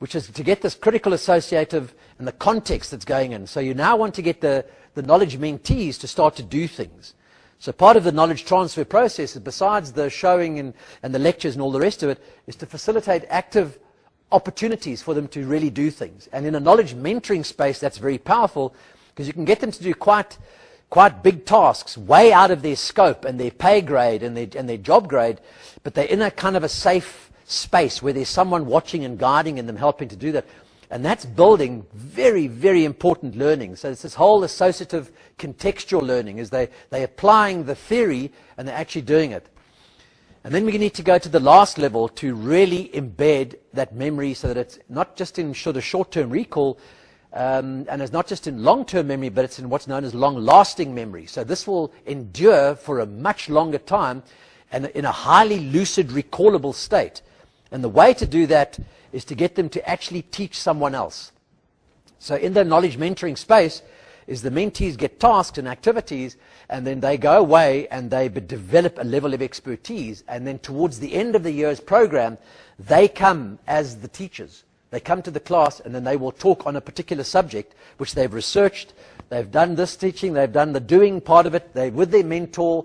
A: which is to get this critical associative and the context that's going in. So you now want to get the knowledge mentees to start to do things. So part of the knowledge transfer process, besides the showing and the lectures and all the rest of it, is to facilitate active opportunities for them to really do things. And in a knowledge mentoring space, that's very powerful because you can get them to do quite big tasks, way out of their scope and their pay grade and their job grade, but they're in a kind of a safe space where there's someone watching and guiding and them helping to do that. And that's building very, very important learning. So it's this whole associative contextual learning, is they're applying the theory and they're actually doing it. And then we need to go to the last level to really embed that memory so that it's not just in sort of short-term recall, and it's not just in long-term memory, but it's in what's known as long-lasting memory. So this will endure for a much longer time and in a highly lucid, recallable state. And the way to do that is to get them to actually teach someone else. So in the knowledge mentoring space is the mentees get tasks and activities, and then they go away and they develop a level of expertise, and then towards the end of the year's program, they come as the teachers. They come to the class and then they will talk on a particular subject which they've researched, they've done this teaching, they've done the doing part of it, they're with their mentor,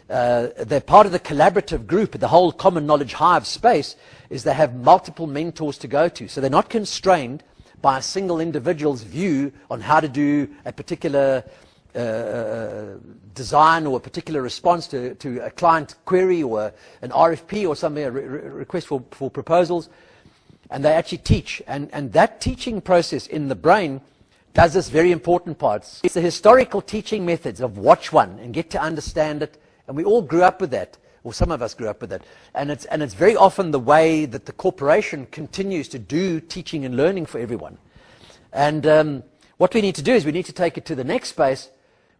A: they're part of the collaborative group. The whole common knowledge hive space is they have multiple mentors to go to. So they're not constrained by a single individual's view on how to do a particular design or a particular response to a client query or an RFP or something, a request for proposals. And they actually teach. And that teaching process in the brain does this very important part. It's the historical teaching methods of watch one and get to understand it. And we all grew up with that, or some of us grew up with that. And it's very often the way that the corporation continues to do teaching and learning for everyone. And what we need to do is we need to take it to the next space,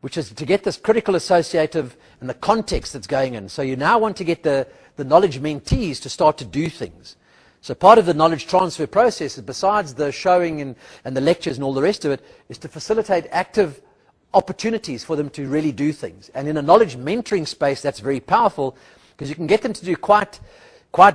A: which is to get this critical associative and the context that's going in. So you now want to get the knowledge mentees to start to do things. So part of the knowledge transfer process, besides the showing and the lectures and all the rest of it, is to facilitate active opportunities for them to really do things. And in a knowledge mentoring space, that's very powerful, because you can get them to do quite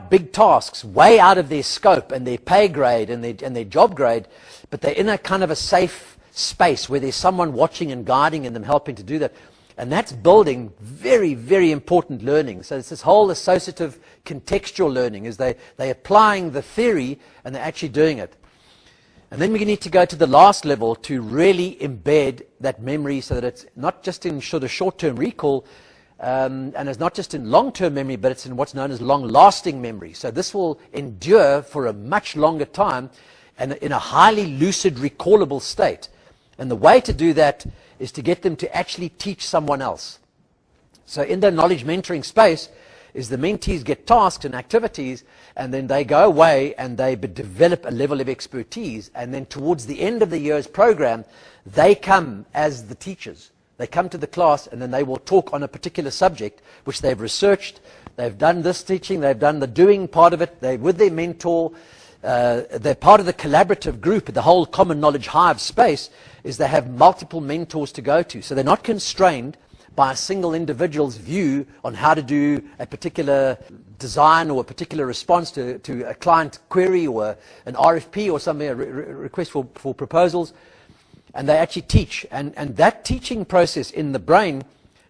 A: big tasks, way out of their scope and their pay grade and their job grade, but they're in a kind of a safe space where there's someone watching and guiding and them helping to do that. And that's building very, very important learning. So it's this whole associative contextual learning, is they're applying the theory and they're actually doing it. And then we need to go to the last level to really embed that memory, so that it's not just in sort of short-term recall, and it's not just in long-term memory, but it's in what's known as long-lasting memory. So this will endure for a much longer time and in a highly lucid, recallable state. And the way to do that is to get them to actually teach someone else. So in the knowledge mentoring space is the mentees get tasks and activities, and then they go away and they develop a level of expertise, and then towards the end of the year's program, they come as the teachers. They come to the class and then they will talk on a particular subject which they've researched. They've done this teaching, they've done the doing part of it, they're with their mentor, they're part of the collaborative group. The whole common knowledge hive space is they have multiple mentors to go to. So they're not constrained by a single individual's view on how to do a particular design or a particular response to a client query or an RFP or something, a request for proposals. And they actually teach. And that teaching process in the brain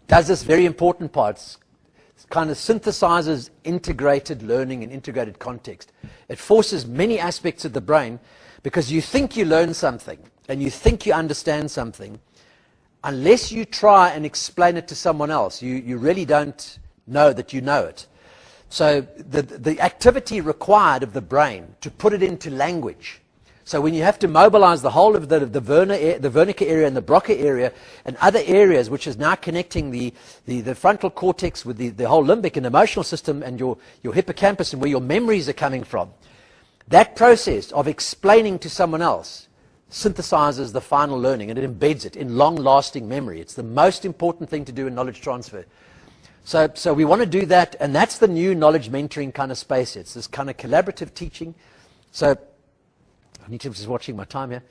A: does this very important part. It kind of synthesizes integrated learning and integrated context. It forces many aspects of the brain, because you think you learn something and you think you understand something. Unless you try and explain it to someone else, you really don't know that you know it. So the activity required of the brain to put it into language. So when you have to mobilize the whole of the Wernicke area and the Broca area and other areas, which is now connecting the frontal cortex with the whole limbic and emotional system and your hippocampus and where your memories are coming from, that process of explaining to someone else synthesizes the final learning, and it embeds it in long-lasting memory. It's the most important thing to do in knowledge transfer. So we want to do that, and that's the new knowledge mentoring kind of space. It's this kind of collaborative teaching. So I need to just watching my time here.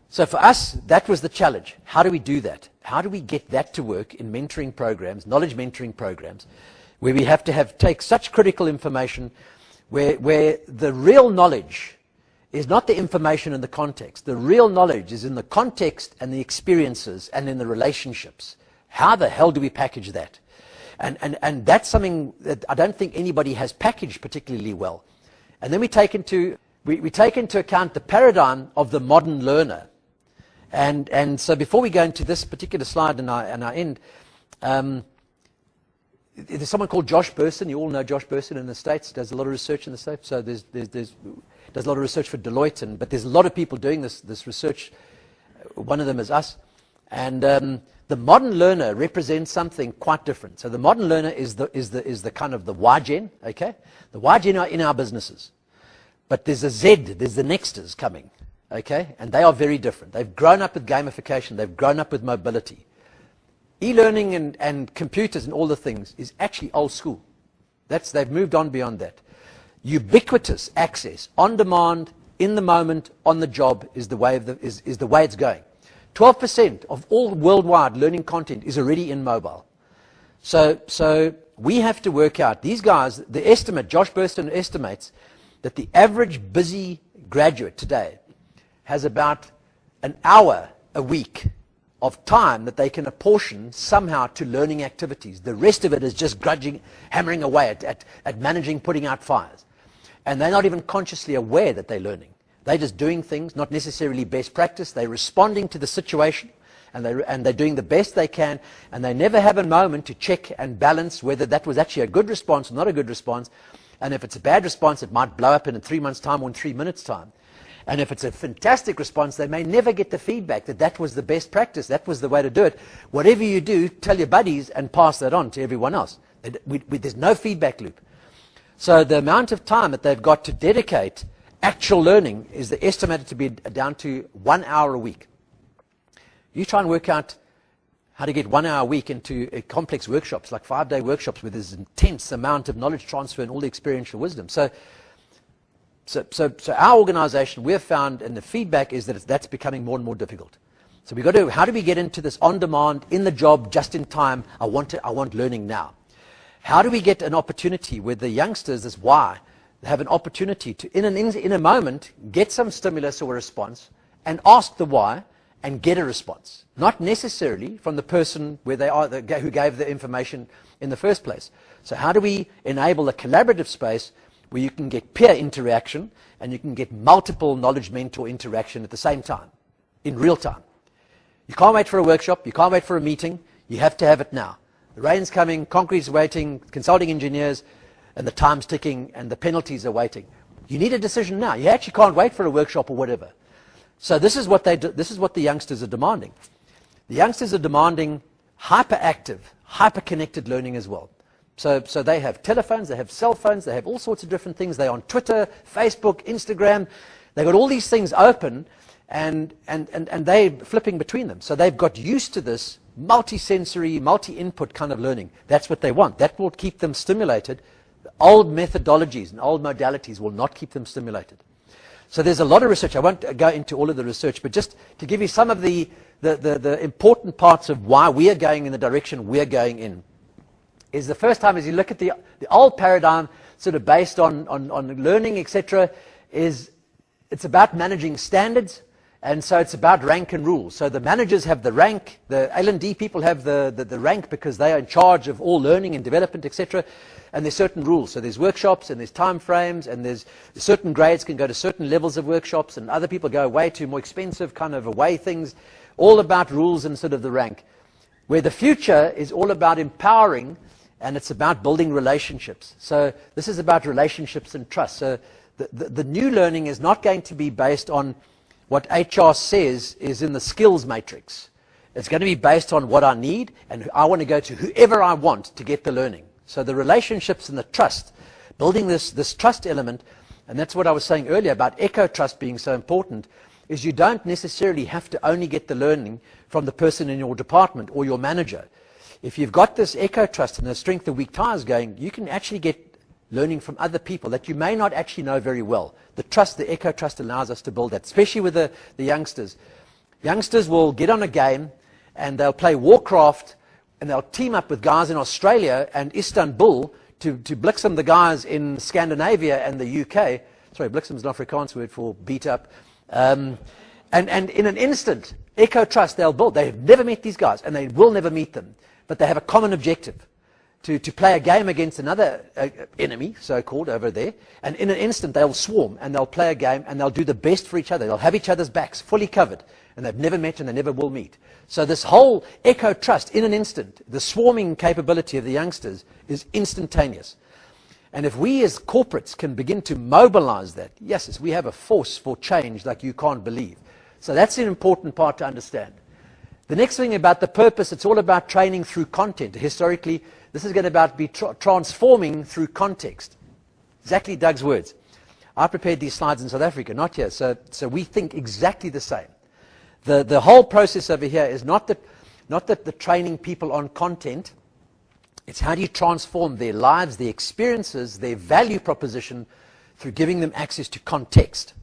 A: So for us, that was the challenge. How do we do that? How do we get that to work in mentoring programs, knowledge mentoring programs, where we have to take such critical information, where the real knowledge is not the information and the context. The real knowledge is in the context and the experiences and in the relationships. How the hell do we package that? And that's something that I don't think anybody has packaged particularly well. And then we take into account the paradigm of the modern learner. And so before we go into this particular slide and I end, there's someone called Josh Burson. You all know Josh Burson in the States. Does a lot of research in the States. So does a lot of research for Deloitte, but there's a lot of people doing this research. One of them is us. And the modern learner represents something quite different. So the modern learner is the kind of the Y-gen, okay? The Y-gen are in our businesses. But there's a Z, there's the nexters coming, okay? And they are very different. They've grown up with gamification. They've grown up with mobility. E-learning and computers and all the things is actually old school. They've moved on beyond that. Ubiquitous access, on demand, in the moment, on the job is the way it's going. 12% of all worldwide learning content is already in mobile. So we have to work out, these guys, the estimate, Josh Burson estimates that the average busy graduate today has about an hour a week of time that they can apportion somehow to learning activities. The rest of it is just hammering away at managing, putting out fires. And they're not even consciously aware that they're learning. They're just doing things, not necessarily best practice. They're responding to the situation, and they're doing the best they can, and they never have a moment to check and balance whether that was actually a good response or not a good response. And if it's a bad response, it might blow up in 3 months' time or in 3 minutes' time. And if it's a fantastic response, they may never get the feedback that was the best practice, that was the way to do it. Whatever you do, tell your buddies and pass that on to everyone else. There's no feedback loop. So the amount of time that they've got to dedicate actual learning is estimated to be down to 1 hour a week. You try and work out how to get 1 hour a week into complex workshops, like 5-day workshops, where there's an intense amount of knowledge transfer and all the experiential wisdom. So So our organization, we've found, and the feedback is that that's becoming more and more difficult. So we've got to, how do we get into this on-demand, in the job, just in time, I want learning now? How do we get an opportunity where the youngsters, this why, have an opportunity to, in a moment, get some stimulus or a response, and ask the why, and get a response? Not necessarily from the person where they are, who gave the information in the first place. So how do we enable a collaborative space where you can get peer interaction and you can get multiple knowledge mentor interaction at the same time, in real time? You can't wait for a workshop, you can't wait for a meeting, you have to have it now. The rain's coming, concrete's waiting, consulting engineers, and the time's ticking, and the penalties are waiting. You need a decision now. You actually can't wait for a workshop or whatever. So this is what this is what the youngsters are demanding. The youngsters are demanding hyperactive, hyper-connected learning as well. So they have telephones, they have cell phones, they have all sorts of different things. They're on Twitter, Facebook, Instagram. They've got all these things open, and they're flipping between them. So they've got used to this multi-sensory, multi-input kind of learning. That's what they want. That will keep them stimulated. The old methodologies and old modalities will not keep them stimulated. So there's a lot of research. I won't go into all of the research, but just to give you some of the important parts of why we are going in the direction we're going in, is the first time as you look at the old paradigm, sort of based on learning, etc., is it's about managing standards, and so it's about rank and rules. So the managers have the rank, the L&D people have the rank because they are in charge of all learning and development, etc., and there's certain rules. So there's workshops and there's time frames, and there's certain grades can go to certain levels of workshops, and other people go way to more expensive kind of away things, all about rules and sort of the rank. Where the future is all about empowering, and it's about building relationships. So this is about relationships and trust. So the new learning is not going to be based on what HR says is in the skills matrix. It's going to be based on what I need, and I want to go to whoever I want to get the learning. So the relationships and the trust, building this trust element, and that's what I was saying earlier about echo trust being so important, is you don't necessarily have to only get the learning from the person in your department or your manager. If you've got this echo trust and the strength of weak ties going, you can actually get learning from other people that you may not actually know very well. The trust, the echo trust allows us to build that, especially with the youngsters. Youngsters will get on a game and they'll play Warcraft and they'll team up with guys in Australia and Istanbul to bliksem the guys in Scandinavia and the UK. Sorry, bliksem is an Afrikaans word for beat up. And in an instant, echo trust they'll build. They've never met these guys and they will never meet them. But they have a common objective, to play a game against another enemy, so-called, over there. And in an instant, they'll swarm and they'll play a game and they'll do the best for each other. They'll have each other's backs fully covered. And they've never met and they never will meet. So this whole echo trust, in an instant, the swarming capability of the youngsters is instantaneous. And if we as corporates can begin to mobilize that, yes, we have a force for change like you can't believe. So that's an important part to understand. The next thing about the purpose, it's all about training through content. Historically, this is going to be transforming through context. Exactly Doug's words. I prepared these slides in South Africa, not here. So we think exactly the same. The whole process over here is not that the training people on content. It's how do you transform their lives, their experiences, their value proposition through giving them access to context.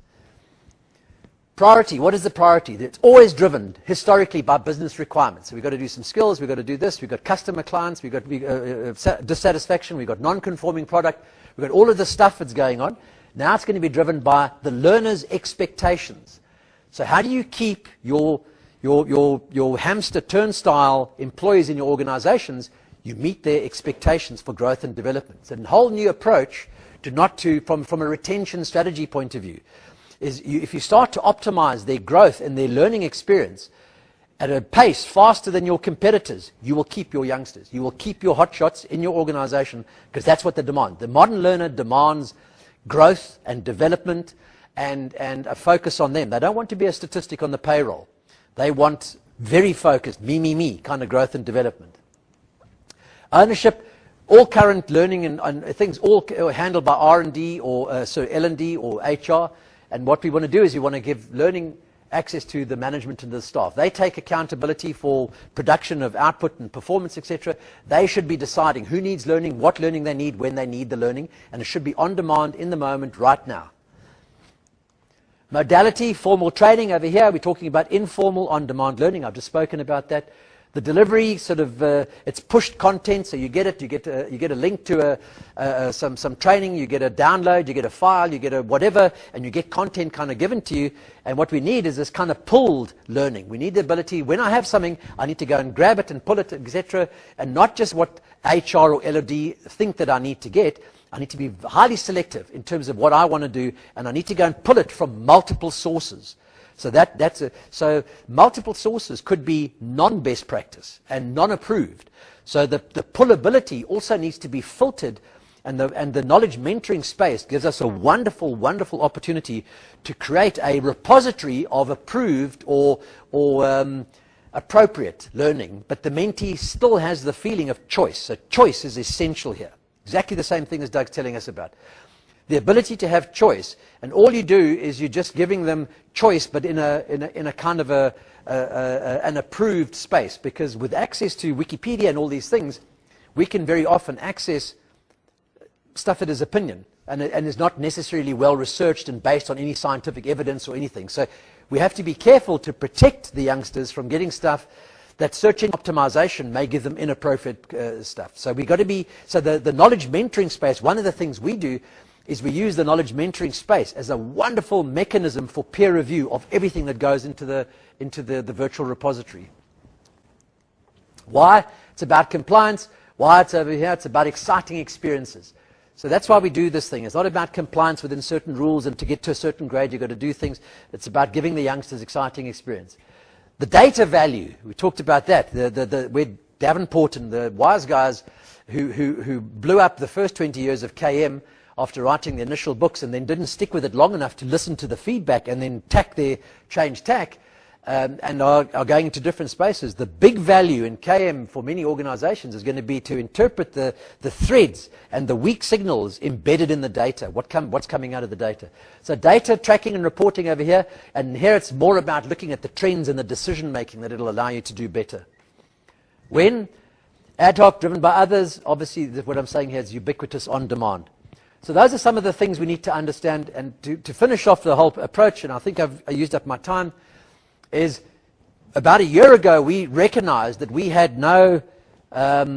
A: Priority, what is the priority? It's always driven historically by business requirements. So we've got to do some skills, we've got to do this, we've got customer clients, we've got dissatisfaction, we've got non-conforming product, we've got all of the stuff that's going on. Now it's going to be driven by the learner's expectations. So how do you keep your hamster turnstile employees in your organizations? You meet their expectations for growth and development. It's a whole new approach from a retention strategy point of view. If you start to optimize their growth and their learning experience at a pace faster than your competitors, you will keep your youngsters. You will keep your hotshots in your organization because that's what they demand. The modern learner demands growth and development and a focus on them. They don't want to be a statistic on the payroll. They want very focused, me kind of growth and development. Ownership, all current learning and things all handled by R&D or L&D or HR. And what we want to do is we want to give learning access to the management and the staff. They take accountability for production of output and performance, etc. They should be deciding who needs learning, what learning they need, when they need the learning, and it should be on demand in the moment right now. Modality, formal training over here. We're talking about informal on-demand learning. I've just spoken about that. The delivery, sort of, it's pushed content, so you get it. You get a link to some training. You get a download. You get a file. You get a whatever, and you get content kind of given to you. And what we need is this kind of pulled learning. We need the ability. When I have something, I need to go and grab it and pull it, etc. And not just what HR or LOD think that I need to get. I need to be highly selective in terms of what I want to do, and I need to go and pull it from multiple sources. So multiple sources could be non-best practice and non-approved. So the pullability also needs to be filtered, and the knowledge mentoring space gives us a wonderful, wonderful opportunity to create a repository of approved or appropriate learning, but the mentee still has the feeling of choice. So choice is essential here. Exactly the same thing as Doug's telling us about. The ability to have choice, and all you do is you're just giving them choice, but in a kind of an approved space. Because with access to Wikipedia and all these things, we can very often access stuff that is opinion and is not necessarily well researched and based on any scientific evidence or anything. So we have to be careful to protect the youngsters from getting stuff that search engine optimization may give them inappropriate stuff. So we got to be, so the knowledge mentoring space, one of the things we do is we use the knowledge mentoring space as a wonderful mechanism for peer review of everything that goes into the virtual repository. Why? It's about compliance. Why it's over here? It's about exciting experiences. So that's why we do this thing. It's not about compliance within certain rules, and to get to a certain grade you've got to do things. It's about giving the youngsters exciting experience. The data value, we talked about that. Where Davenport and the wise guys who blew up the first 20 years of KM after writing the initial books and then didn't stick with it long enough to listen to the feedback and then change tack, and are going into different spaces. The big value in KM for many organizations is going to be to interpret the threads and the weak signals embedded in the data, what's coming out of the data. So data tracking and reporting over here, and here it's more about looking at the trends and the decision making that it'll allow you to do better. When ad hoc, driven by others, obviously what I'm saying here is ubiquitous on demand. So those are some of the things we need to understand. And to finish off the whole approach, and I think I used up my time, is about a year ago we recognized that we had no, let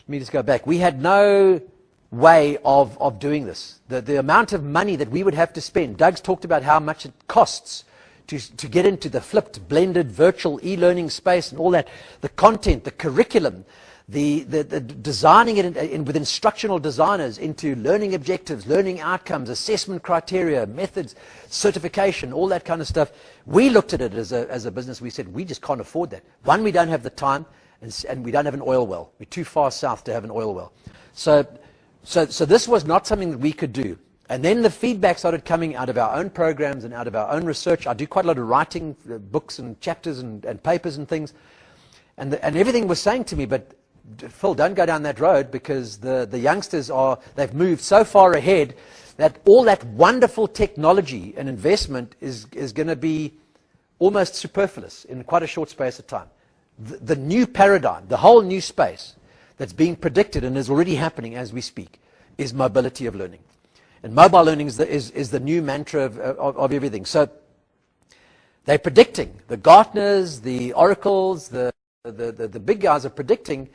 A: me just go back, we had no way of doing this. The amount of money that we would have to spend, Doug's talked about how much it costs to get into the flipped, blended, virtual e-learning space and all that, the content, the curriculum, the designing it with instructional designers into learning objectives, learning outcomes, assessment criteria, methods, certification, all that kind of stuff. We looked at it as a business. We said, we just can't afford that. One, we don't have the time, and we don't have an oil well. We're too far south to have an oil well. So this was not something that we could do. And then the feedback started coming out of our own programs and out of our own research. I do quite a lot of writing, books and chapters and papers and things. And everything was saying to me, but Phil, don't go down that road, because the youngsters they've moved so far ahead that all that wonderful technology and investment is going to be almost superfluous in quite a short space of time. The new paradigm, the whole new space that's being predicted and is already happening as we speak, is mobility of learning. And mobile learning is the new mantra of everything. So they're predicting, the Gartners, the Oracles, the big guys are predicting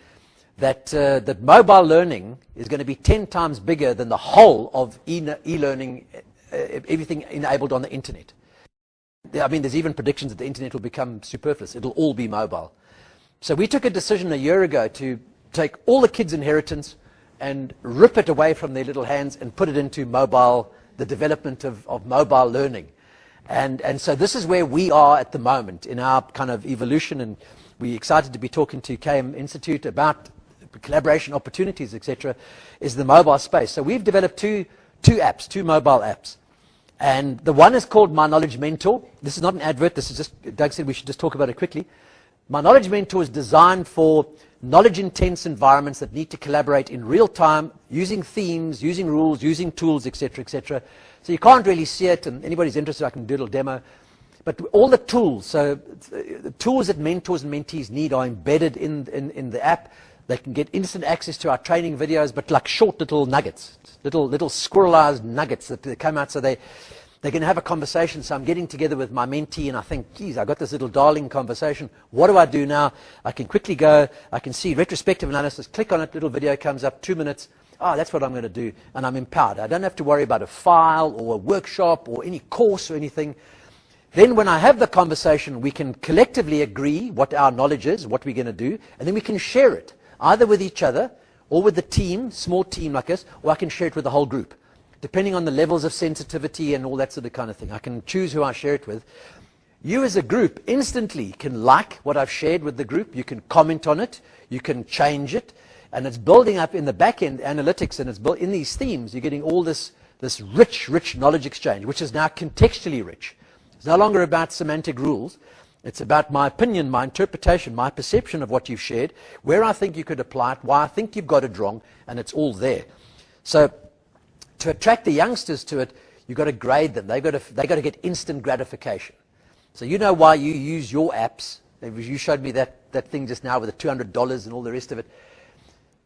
A: that mobile learning is going to be 10 times bigger than the whole of e-learning, everything enabled on the internet. I mean, there's even predictions that the internet will become superfluous. It'll all be mobile. So we took a decision a year ago to take all the kids' inheritance and rip it away from their little hands and put it into mobile, the development of mobile learning. And so this is where we are at the moment in our kind of evolution, and we're excited to be talking to KM Institute about collaboration opportunities, etc., is the mobile space. So we've developed two mobile apps. And the one is called My Knowledge Mentor. This is not an advert. This is just, Doug said we should just talk about it quickly. My Knowledge Mentor is designed for knowledge-intense environments that need to collaborate in real time, using themes, using rules, using tools, etc., etc. So you can't really see it, and anybody's interested, I can do a little demo. But all the tools, so the tools that mentors and mentees need are embedded in the app. They can get instant access to our training videos, but like short little nuggets, little squirrelized nuggets that come out. So They're going to have a conversation. So I'm getting together with my mentee and I think, geez, I got this little darling conversation. What do I do now? I can quickly go, I can see retrospective analysis, click on it, little video comes up, 2 minutes. Oh, that's what I'm going to do. And I'm empowered. I don't have to worry about a file or a workshop or any course or anything. Then when I have the conversation, we can collectively agree what our knowledge is, what we're going to do, and then we can share it, either with each other or with the team, small team like us, or I can share it with the whole group, depending on the levels of sensitivity and all that sort of kind of thing. I can choose who I share it with. You as a group instantly can like what I've shared with the group. You can comment on it. You can change it. And it's building up in the back-end analytics, and it's built in these themes. You're getting all this rich knowledge exchange, which is now contextually rich. It's no longer about semantic rules. It's about my opinion, my interpretation, my perception of what you've shared, where I think you could apply it, why I think you've got it wrong, and it's all there. So to attract the youngsters to it, you've got to grade them. They've got to get instant gratification. So you know why you use your apps. You showed me that thing just now with the $200 and all the rest of it.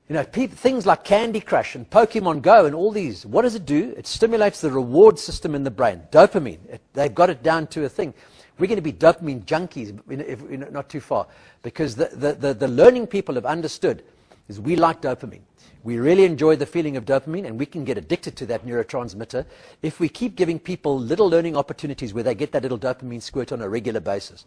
A: You know, things like Candy Crush and Pokemon Go and all these, what does it do? It stimulates the reward system in the brain, dopamine. They've got it down to a thing. We're going to be dopamine junkies if not too far, because the learning people have understood is we like dopamine. We really enjoy the feeling of dopamine, and we can get addicted to that neurotransmitter if we keep giving people little learning opportunities where they get that little dopamine squirt on a regular basis.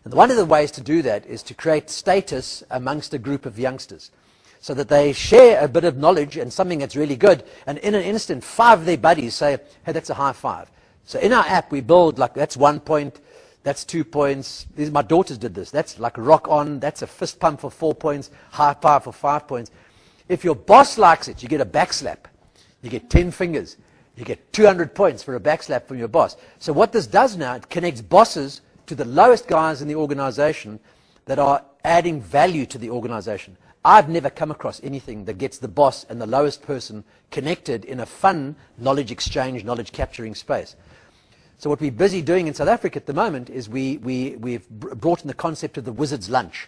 A: And one of the ways to do that is to create status amongst a group of youngsters, so that they share a bit of knowledge and something that's really good, and in an instant, 5 of their buddies say, hey, that's a high five. So in our app, we build like, that's 1 point, that's 2 points. My daughters did this. That's like rock on, that's a fist pump for 4 points, high five for 5 points. If your boss likes it, you get a back slap. You get 10 fingers. You get 200 points for a back slap from your boss. So what this does now, it connects bosses to the lowest guys in the organization that are adding value to the organization. I've never come across anything that gets the boss and the lowest person connected in a fun knowledge exchange, knowledge capturing space. So what we're busy doing in South Africa at the moment is we've brought in the concept of the wizard's lunch.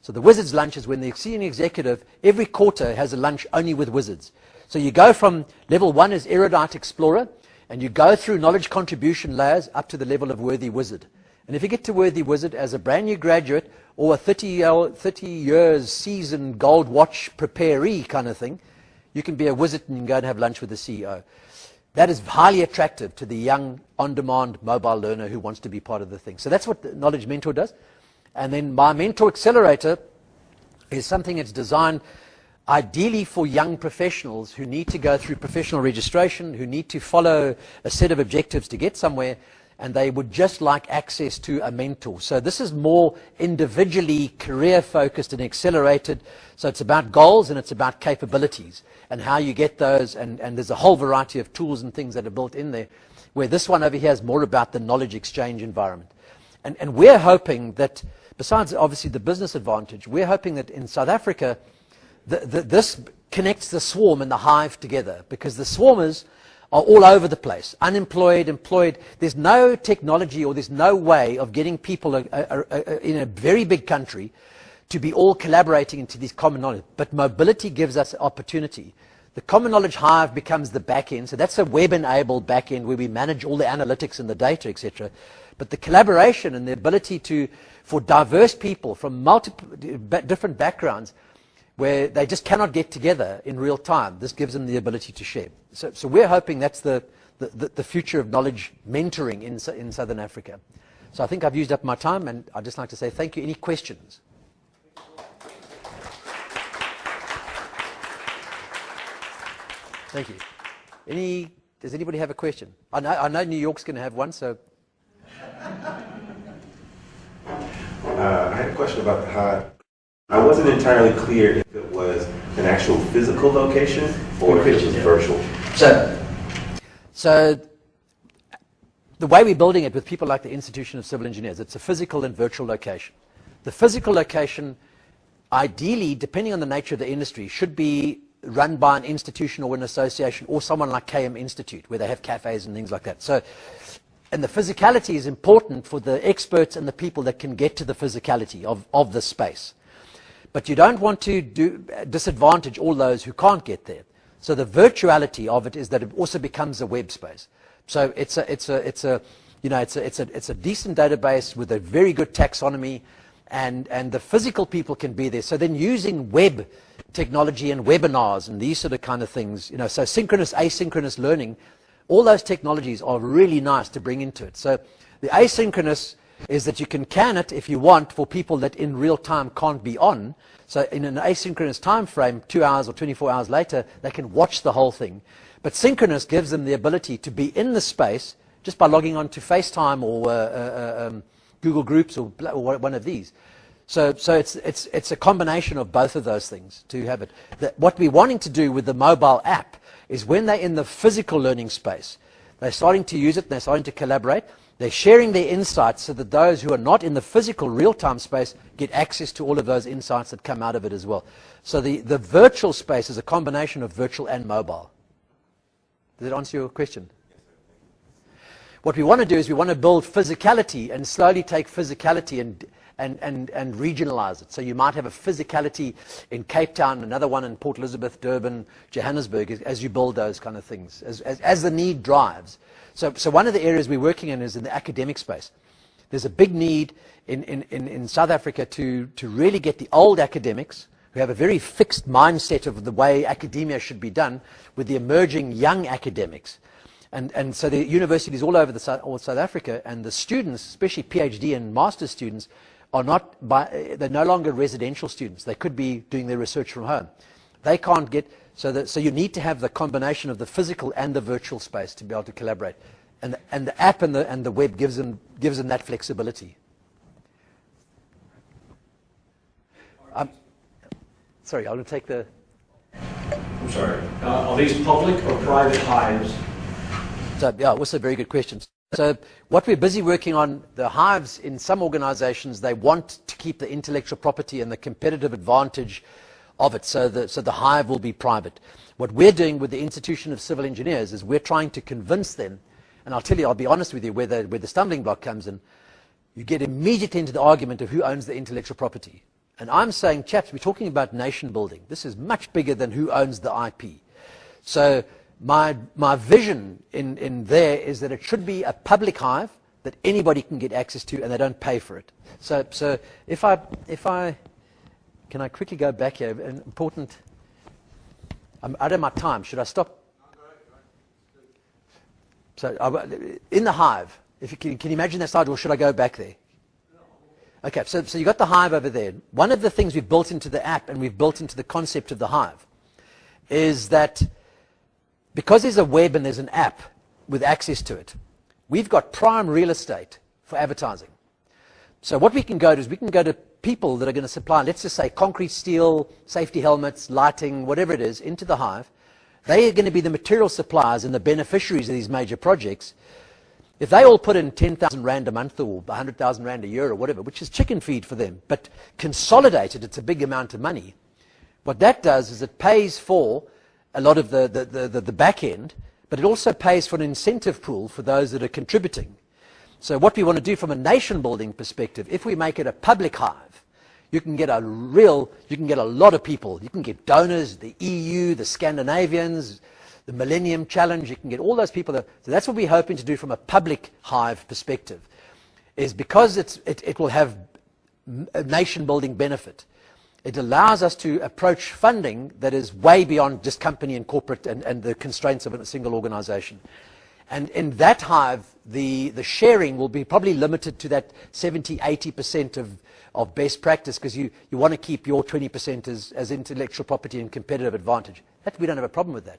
A: So the wizard's lunch is when the senior executive, every quarter, has a lunch only with wizards. So you go from level 1 as erudite explorer, and you go through knowledge contribution layers up to the level of worthy wizard. And if you get to worthy wizard as a brand new graduate, or a 30 years seasoned gold watch preparee kind of thing, you can be a wizard and you can go and have lunch with the CEO. That is highly attractive to the young, on-demand mobile learner who wants to be part of the thing. So that's what the Knowledge Mentor does. And then my Mentor Accelerator is something that's designed ideally for young professionals who need to go through professional registration, who need to follow a set of objectives to get somewhere, and they would just like access to a mentor. So this is more individually career-focused and accelerated. So it's about goals and it's about capabilities and how you get those. And there's a whole variety of tools and things that are built in there, where this one over here is more about the knowledge exchange environment. And we're hoping that, besides obviously the business advantage, we're hoping that in South Africa, this connects the swarm and the hive together, because the swarmers are all over the place, unemployed, employed. There's no technology or there's no way of getting people in a very big country to be all collaborating into these common knowledge. But mobility gives us opportunity. The common knowledge hive becomes the back end. So that's a web-enabled back end where we manage all the analytics and the data, etc. But the collaboration and the ability for diverse people from multiple different backgrounds, where they just cannot get together in real time, this gives them the ability to share. So we're hoping that's the future of knowledge mentoring in Southern Africa. So I think I've used up my time, and I'd just like to say thank you. Any questions? Thank you. Does anybody have a question? I know New York's going to have one, so.
B: I had a question about the hive. I wasn't entirely clear if it was an actual physical location or if it was virtual.
A: So the way we're building it with people like the Institution of Civil Engineers, it's a physical and virtual location. The physical location, ideally, depending on the nature of the industry, should be run by an institution or an association or someone like KM Institute, where they have cafes and things like that. So, and the physicality is important for the experts and the people that can get to the physicality of the space. But you don't want to disadvantage all those who can't get there. So the virtuality of it is that it also becomes a web space. So it's a decent database with a very good taxonomy, and the physical people can be there. So then using web technology and webinars and these sort of kind of things, so synchronous, asynchronous learning, all those technologies are really nice to bring into it. So the asynchronous is that you can it if you want for people that in real time can't be on. So in an asynchronous time frame, 2 hours or 24 hours later, they can watch the whole thing. But synchronous gives them the ability to be in the space just by logging on to FaceTime or Google Groups or one of these. So it's a combination of both of those things to have it. What we're wanting to do with the mobile app is when they're in the physical learning space, they're starting to use it, and they're starting to collaborate. They're sharing their insights so that those who are not in the physical real-time space get access to all of those insights that come out of it as well. So the virtual space is a combination of virtual and mobile. Does that answer your question? What we want to do is we want to build physicality and slowly take physicality and regionalize it. So you might have a physicality in Cape Town, another one in Port Elizabeth, Durban, Johannesburg, as you build those kind of things, as the need drives. So one of the areas we're working in is in the academic space. There's a big need in South Africa to really get the old academics who have a very fixed mindset of the way academia should be done with the emerging young academics. And so the universities all over South Africa, and the students, especially PhD and master's students, they're no longer residential students. They could be doing their research from home. They can't get, so you need to have the combination of the physical and the virtual space to be able to collaborate. And the app and the web gives them that flexibility. Sorry, I'm going to take the...
C: I'm sorry. Are these public or private hives?
A: So, yeah, also a very good question. So what we're busy working on, the hives in some organizations, they want to keep the intellectual property and the competitive advantage of it, so the hive will be private. What we're doing with the Institution of Civil Engineers is we're trying to convince them, and I'll be honest with you, where the stumbling block comes in, you get immediately into the argument of who owns the intellectual property. And I'm saying, chaps, we're talking about nation building. This is much bigger than who owns the IP. So my vision in there is that it should be a public hive that anybody can get access to, and they don't pay for it. So if I can I quickly go back here? An important. I'm out of my time. Should I stop? So in the hive, if you can you imagine that slide, or should I go back there? Okay, so you got the hive over there. One of the things we've built into the app and we've built into the concept of the hive is that because there's a web and there's an app with access to it, we've got prime real estate for advertising. So what we can go to is we can go to people that are going to supply, let's just say concrete, steel, safety helmets, lighting, whatever it is, into the hive. They are going to be the material suppliers and the beneficiaries of these major projects. If they all put in 10,000 Rand a month or 100,000 Rand a year or whatever, which is chicken feed for them, but consolidated, it's a big amount of money. What that does is it pays for a lot of the back end, but it also pays for an incentive pool for those that are contributing. So what we want to do from a nation building perspective, if we make it a public hive, you can get a lot of people. You can get donors, the EU, the Scandinavians, the Millennium Challenge, you can get all those people. So that's what we're hoping to do from a public hive perspective, is because it will have a nation-building benefit. It allows us to approach funding that is way beyond just company and corporate and the constraints of a single organization. And in that hive, the sharing will be probably limited to that 70-80% of best practice, because you want to keep your 20% as intellectual property and competitive advantage. We don't have a problem with that.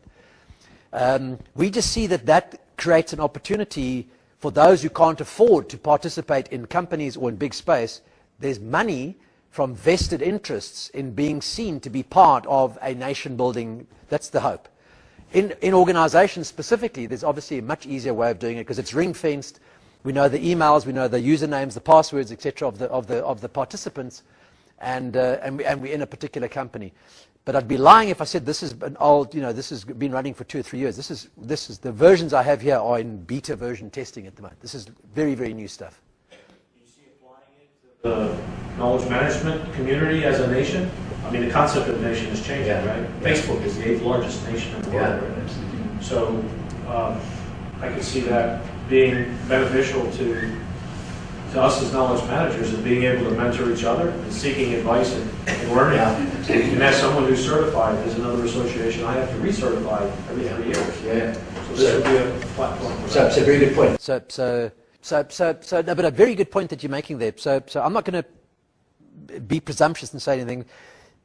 A: We just see that creates an opportunity for those who can't afford to participate in companies or in big space. There's money from vested interests in being seen to be part of a nation building. That's the hope. In organizations specifically, there's obviously a much easier way of doing it because it's ring fenced. We know the emails, we know the usernames, the passwords, etc. of the participants, and we're in a particular company. But I'd be lying if I said this is an old, this has been running for 2 or 3 years. This is the versions I have here are in beta version testing at the moment. This is very, very new stuff.
C: Do you see applying it to the knowledge management community as a nation? I mean, the concept of nation is changing, right? Yeah. Facebook is the 8th largest nation in the world.
A: Yeah.
C: So I could see that being beneficial to us as knowledge managers and being able to mentor each other and seeking advice and learning. And as someone who's certified, there's another association I have to recertify every 3 years.
A: Yeah.
C: So this would be a platform for
A: So
C: that.
A: it's a very good point. No, but a very good point that you're making there. So I'm not going to be presumptuous and say anything.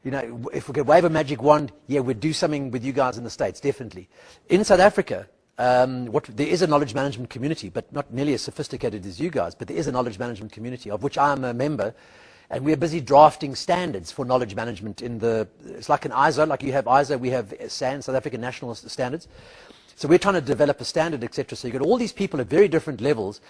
A: You know, if we could wave a magic wand, yeah, we'd do something with you guys in the States, definitely. In South Africa, there is a knowledge management community, but not nearly as sophisticated as you guys, but there is a knowledge management community of which I am a member, and we're busy drafting standards for knowledge management it's like an ISO, like you have ISO, we have SAN, South African National Standards. So we're trying to develop a standard, etc. So you've got all these people at very different levels,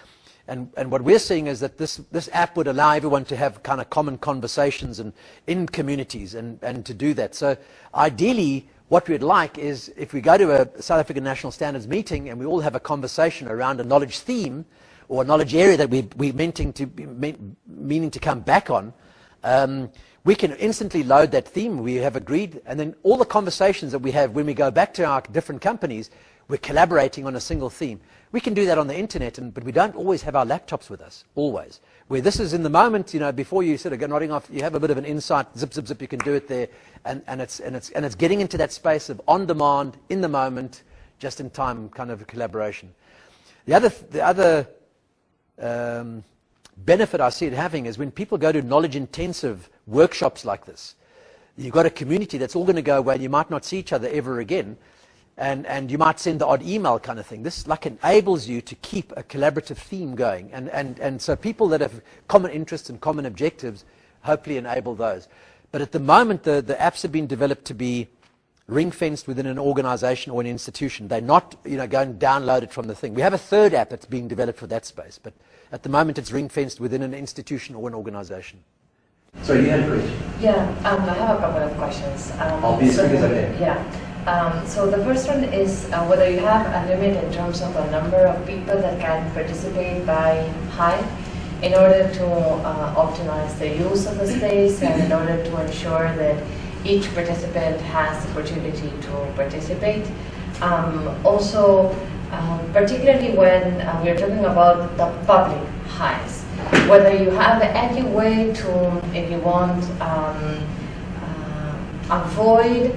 A: and what we're seeing is that this app would allow everyone to have kind of common conversations and in communities and to do that. So ideally, what we'd like is if we go to a South African National Standards meeting and we all have a conversation around a knowledge theme or a knowledge area that we're meaning to come back on, we can instantly load that theme we have agreed, and then all the conversations that we have when we go back to our different companies, we're collaborating on a single theme. We can do that on the internet, but we don't always have our laptops with us, always. Where this is in the moment, you know, before you sort of go nodding off, you have a bit of an insight, zip, zip, zip, you can do it there, and it's getting into that space of on demand, in the moment, just in time kind of a collaboration. The other benefit I see it having is when people go to knowledge intensive workshops like this, you've got a community that's all going to go away and you might not see each other ever again. And you might send the odd email kind of thing. This like enables you to keep a collaborative theme going. And so people that have common interests and common objectives hopefully enable those. But at the moment, the apps have been developed to be ring-fenced within an organization or an institution. They're not, you know, go and download it from the thing. We have a third app that's being developed for that space. But at the moment, it's ring-fenced within an institution or an organization.
D: So you had a question?
E: Yeah, I have a couple of questions.
D: I'll be as quick as I can.
E: Yeah. So the first one is whether you have a limit in terms of the number of people that can participate by Hive in order to optimize the use of the space and in order to ensure that each participant has the opportunity to participate. Also, particularly when we're talking about the public Hives, whether you have any way to, if you want, avoid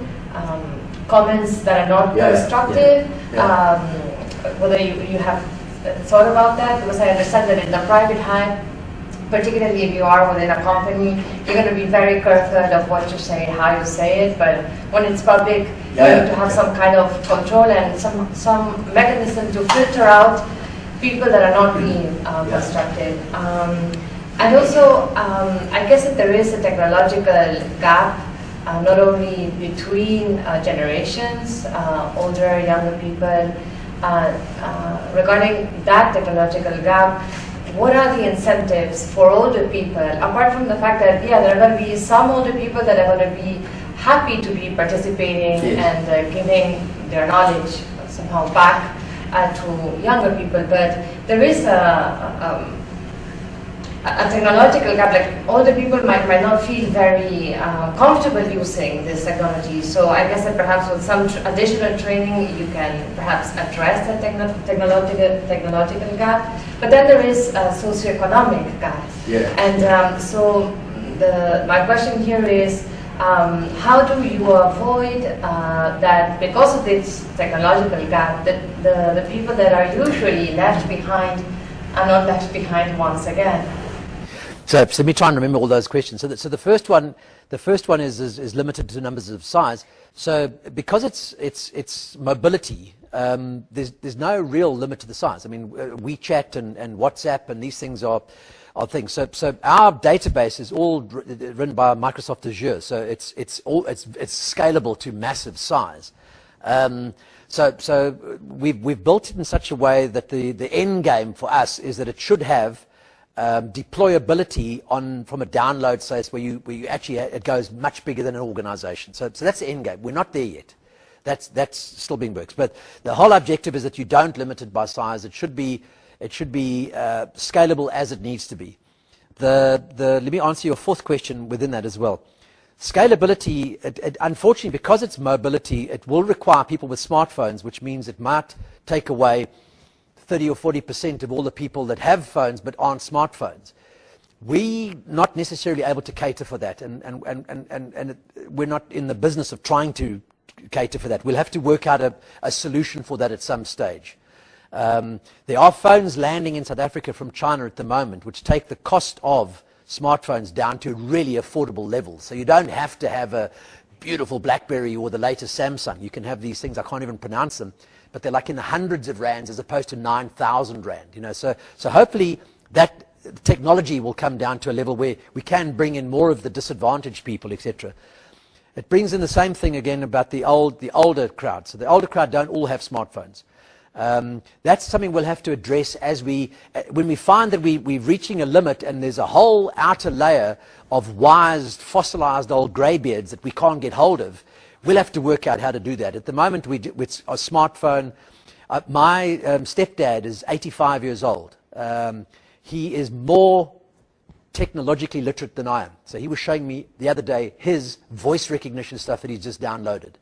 E: comments that are not constructive, whether you have thought about that, because I understand that in the private Hive, particularly if you are within a company, you're going to be very careful of what you say, how you say it, but when it's public, you need to have some kind of control and some mechanism to filter out people that are not being constructive. And also, I guess that there is a technological gap not only between generations, older, younger people. Regarding that technological gap, what are the incentives for older people, apart from the fact that, yeah, there are going to be some older people that are going to be happy to be participating and giving their knowledge somehow back to younger people, but there is a technological gap, like older people might not feel very comfortable using this technology. So I guess that perhaps with some additional training, you can perhaps address the technological gap. But then there is a socioeconomic gap. And so my question here is, how do you avoid that because of this technological gap, that the people that are usually left behind are not left behind once again?
A: So let me try and remember all those questions. So the first one is limited to numbers of size. So because it's mobility, there's no real limit to the size. I mean, WeChat and WhatsApp and these things are things. So our database is all written by Microsoft Azure. So it's scalable to massive size. So we've built it in such a way that the end game for us is that it should have deployability from a download space where you actually, it goes much bigger than an organization. So that's the end game. We're not there yet. That's still being worked. But the whole objective is that you don't limit it by size. It should be scalable as it needs to be. Let me answer your fourth question within that as well. Scalability, unfortunately, because it's mobility, it will require people with smartphones, which means it might take away 30 or 40% of all the people that have phones but aren't smartphones. We're not necessarily able to cater for that, and we're not in the business of trying to cater for that. We'll have to work out a solution for that at some stage. There are phones landing in South Africa from China at the moment, which take the cost of smartphones down to really affordable levels. So you don't have to have a beautiful BlackBerry or the latest Samsung. You can have these things, I can't even pronounce them, but they're like in the hundreds of rands as opposed to 9,000 rand. You know, so hopefully that technology will come down to a level where we can bring in more of the disadvantaged people, etc. It brings in the same thing again about the older crowd. So the older crowd don't all have smartphones. That's something we'll have to address when we find that we're reaching a limit and there's a whole outer layer of wised, fossilized old greybeards that we can't get hold of. We'll have to work out how to do that. At the moment, with a smartphone, my stepdad is 85 years old. He is more technologically literate than I am. So he was showing me the other day his voice recognition stuff that he's just downloaded.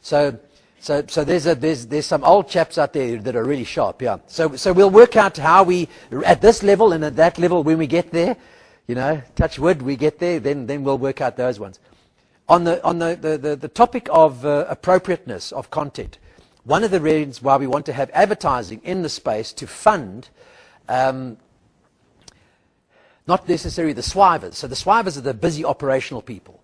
A: So there's some old chaps out there that are really sharp, yeah. So we'll work out how we, at this level and at that level, when we get there, you know, touch wood, we get there, then we'll work out those ones. On the topic of appropriateness of content, one of the reasons why we want to have advertising in the space to fund not necessarily the swivers. So the swivers are the busy operational people.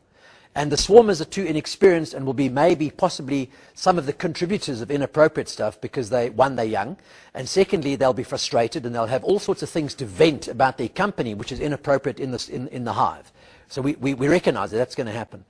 A: And the swarmers are too inexperienced and will be maybe possibly some of the contributors of inappropriate stuff because one, they're young, and secondly, they'll be frustrated and they'll have all sorts of things to vent about their company, which is inappropriate in the hive. So we recognize that that's going to happen.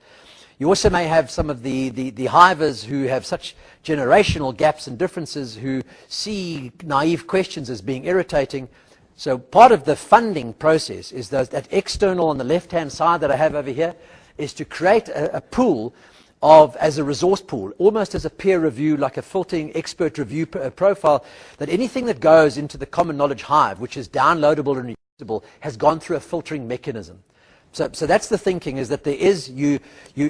A: You also may have some of the hivers who have such generational gaps and differences who see naive questions as being irritating. So part of the funding process is that external on the left-hand side that I have over here is to create a pool as a resource pool, almost as a peer review, like a filtering expert review profile, that anything that goes into the common knowledge hive, which is downloadable and reusable, has gone through a filtering mechanism. So that's the thinking, is that there is, you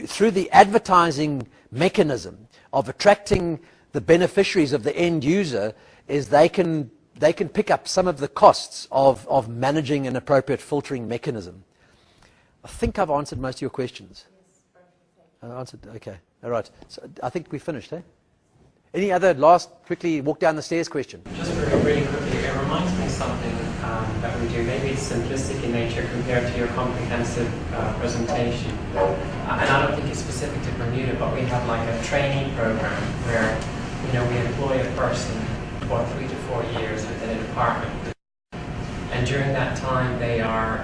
A: through the advertising mechanism of attracting the beneficiaries of the end user, is they can pick up some of the costs of managing an appropriate filtering mechanism. I think I've answered most of your questions. I answered, okay, all right. So I think we finished, eh? Any other last, quickly walk down the stairs question?
F: Just really quickly, it reminds me of something that we do. Maybe it's simplistic in nature compared to your comprehensive presentation. And I don't think it's specific to Bermuda, but we have like a training program where, you know, we employ a person for 3 to 4 years within a department. And during that time, they are,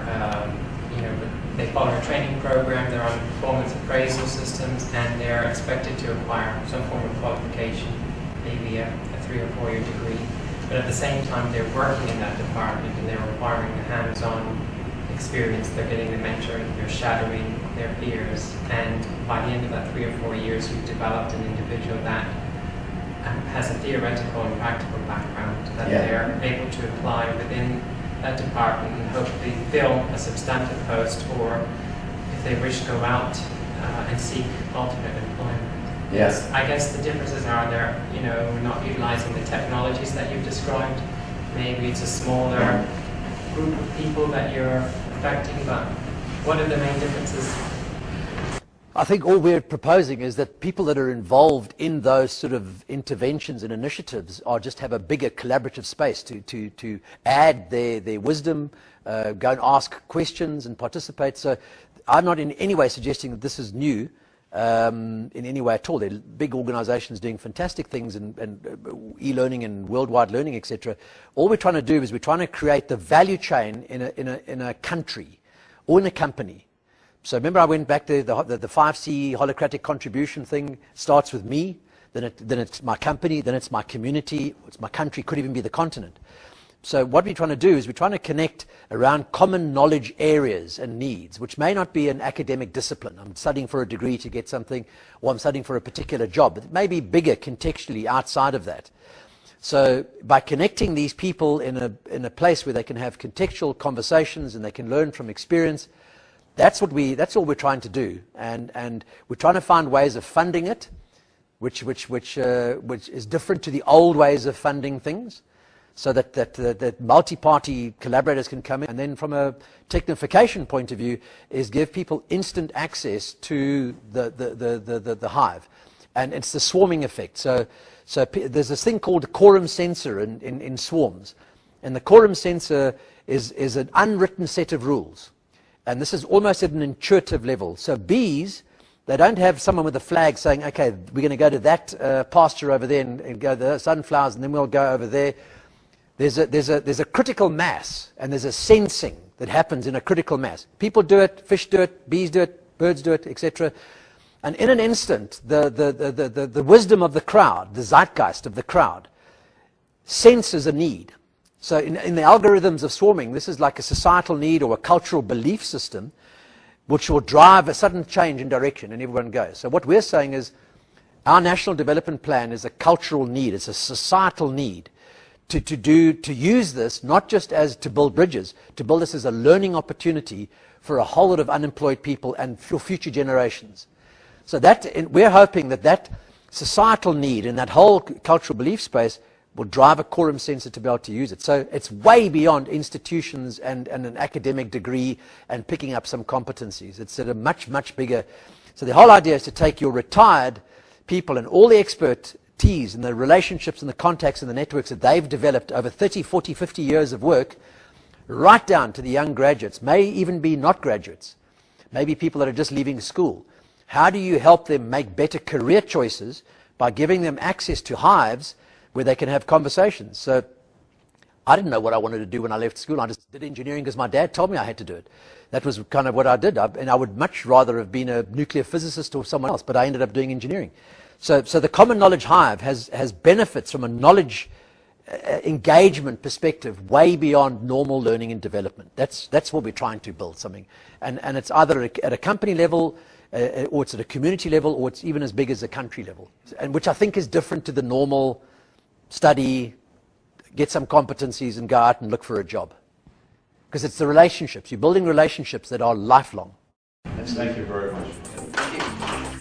F: they follow a training program, they're on performance appraisal systems, and they're expected to acquire some form of qualification, maybe a 3 or 4 year degree. But at the same time, they're working in that department and they're acquiring the hands-on experience, they're getting the mentoring, they're shadowing their peers, and by the end of that 3 or 4 years, we've developed an individual that has a theoretical and practical background that they're able to apply within that department and hopefully fill a substantive post, or if they wish to go out and seek alternate employment.
D: Yes.
F: I guess the differences are they're, not utilizing the technologies that you've described. Maybe it's a smaller group of people that you're affecting, but what are the main differences?
A: I think all we're proposing is that people that are involved in those sort of interventions and initiatives just have a bigger collaborative space to add their wisdom, go and ask questions and participate. So I'm not in any way suggesting that this is new in any way at all. There are big organizations doing fantastic things and e-learning and worldwide learning, etc. All we're trying to do is we're trying to create the value chain in a country or in a company. So remember I went back to the 5C Holacratic contribution thing. Starts with me, then it's my company, then it's my community, it's my country, could even be the continent. So what we're trying to do is we're trying to connect around common knowledge areas and needs, which may not be an academic discipline. I'm studying for a degree to get something, or I'm studying for a particular job, but it may be bigger contextually outside of that. So by connecting these people in a place where they can have contextual conversations and they can learn from experience, that's all we're trying to do, and we're trying to find ways of funding it, which is different to the old ways of funding things. so that multi-party collaborators can come in. And then from a technification point of view is give people instant access to the hive. And it's the swarming effect. So there's this thing called the quorum sensor in swarms. And the quorum sensor is an unwritten set of rules. And this is almost at an intuitive level. So bees, they don't have someone with a flag saying, okay, we're going to go to that pasture over there and go to the sunflowers, and then we'll go over there. There's a critical mass, and there's a sensing that happens in a critical mass. People do it, fish do it, bees do it, birds do it, etc. And in an instant, the wisdom of the crowd, the zeitgeist of the crowd, senses a need. So in the algorithms of swarming, this is like a societal need or a cultural belief system which will drive a sudden change in direction, and everyone goes. So what we're saying is our national development plan is a cultural need. It's a societal need to use this not just as to build bridges, to build this as a learning opportunity for a whole lot of unemployed people and for future generations. So we're hoping that societal need in that whole cultural belief space will drive a quorum sensor to be able to use it. So it's way beyond institutions and an academic degree and picking up some competencies. It's at a much, much bigger... So the whole idea is to take your retired people and all the expertise and the relationships and the contacts and the networks that they've developed over 30, 40, 50 years of work, right down to the young graduates, may even be not graduates, maybe people that are just leaving school. How do you help them make better career choices by giving them access to hives where they can have conversations? So I didn't know what I wanted to do when I left school. I just did engineering because my dad told me I had to do it. That was kind of what I did. And I would much rather have been a nuclear physicist or someone else, but I ended up doing engineering. So the Common Knowledge Hive has benefits from a knowledge engagement perspective way beyond normal learning and development. That's what we're trying to build, something. And it's either at a company level, or it's at a community level, or it's even as big as a country level. And which I think is different to the normal study, get some competencies and go out and look for a job. Because it's the relationships. You're building relationships that are lifelong.
C: Thank you very much.
A: Thank you.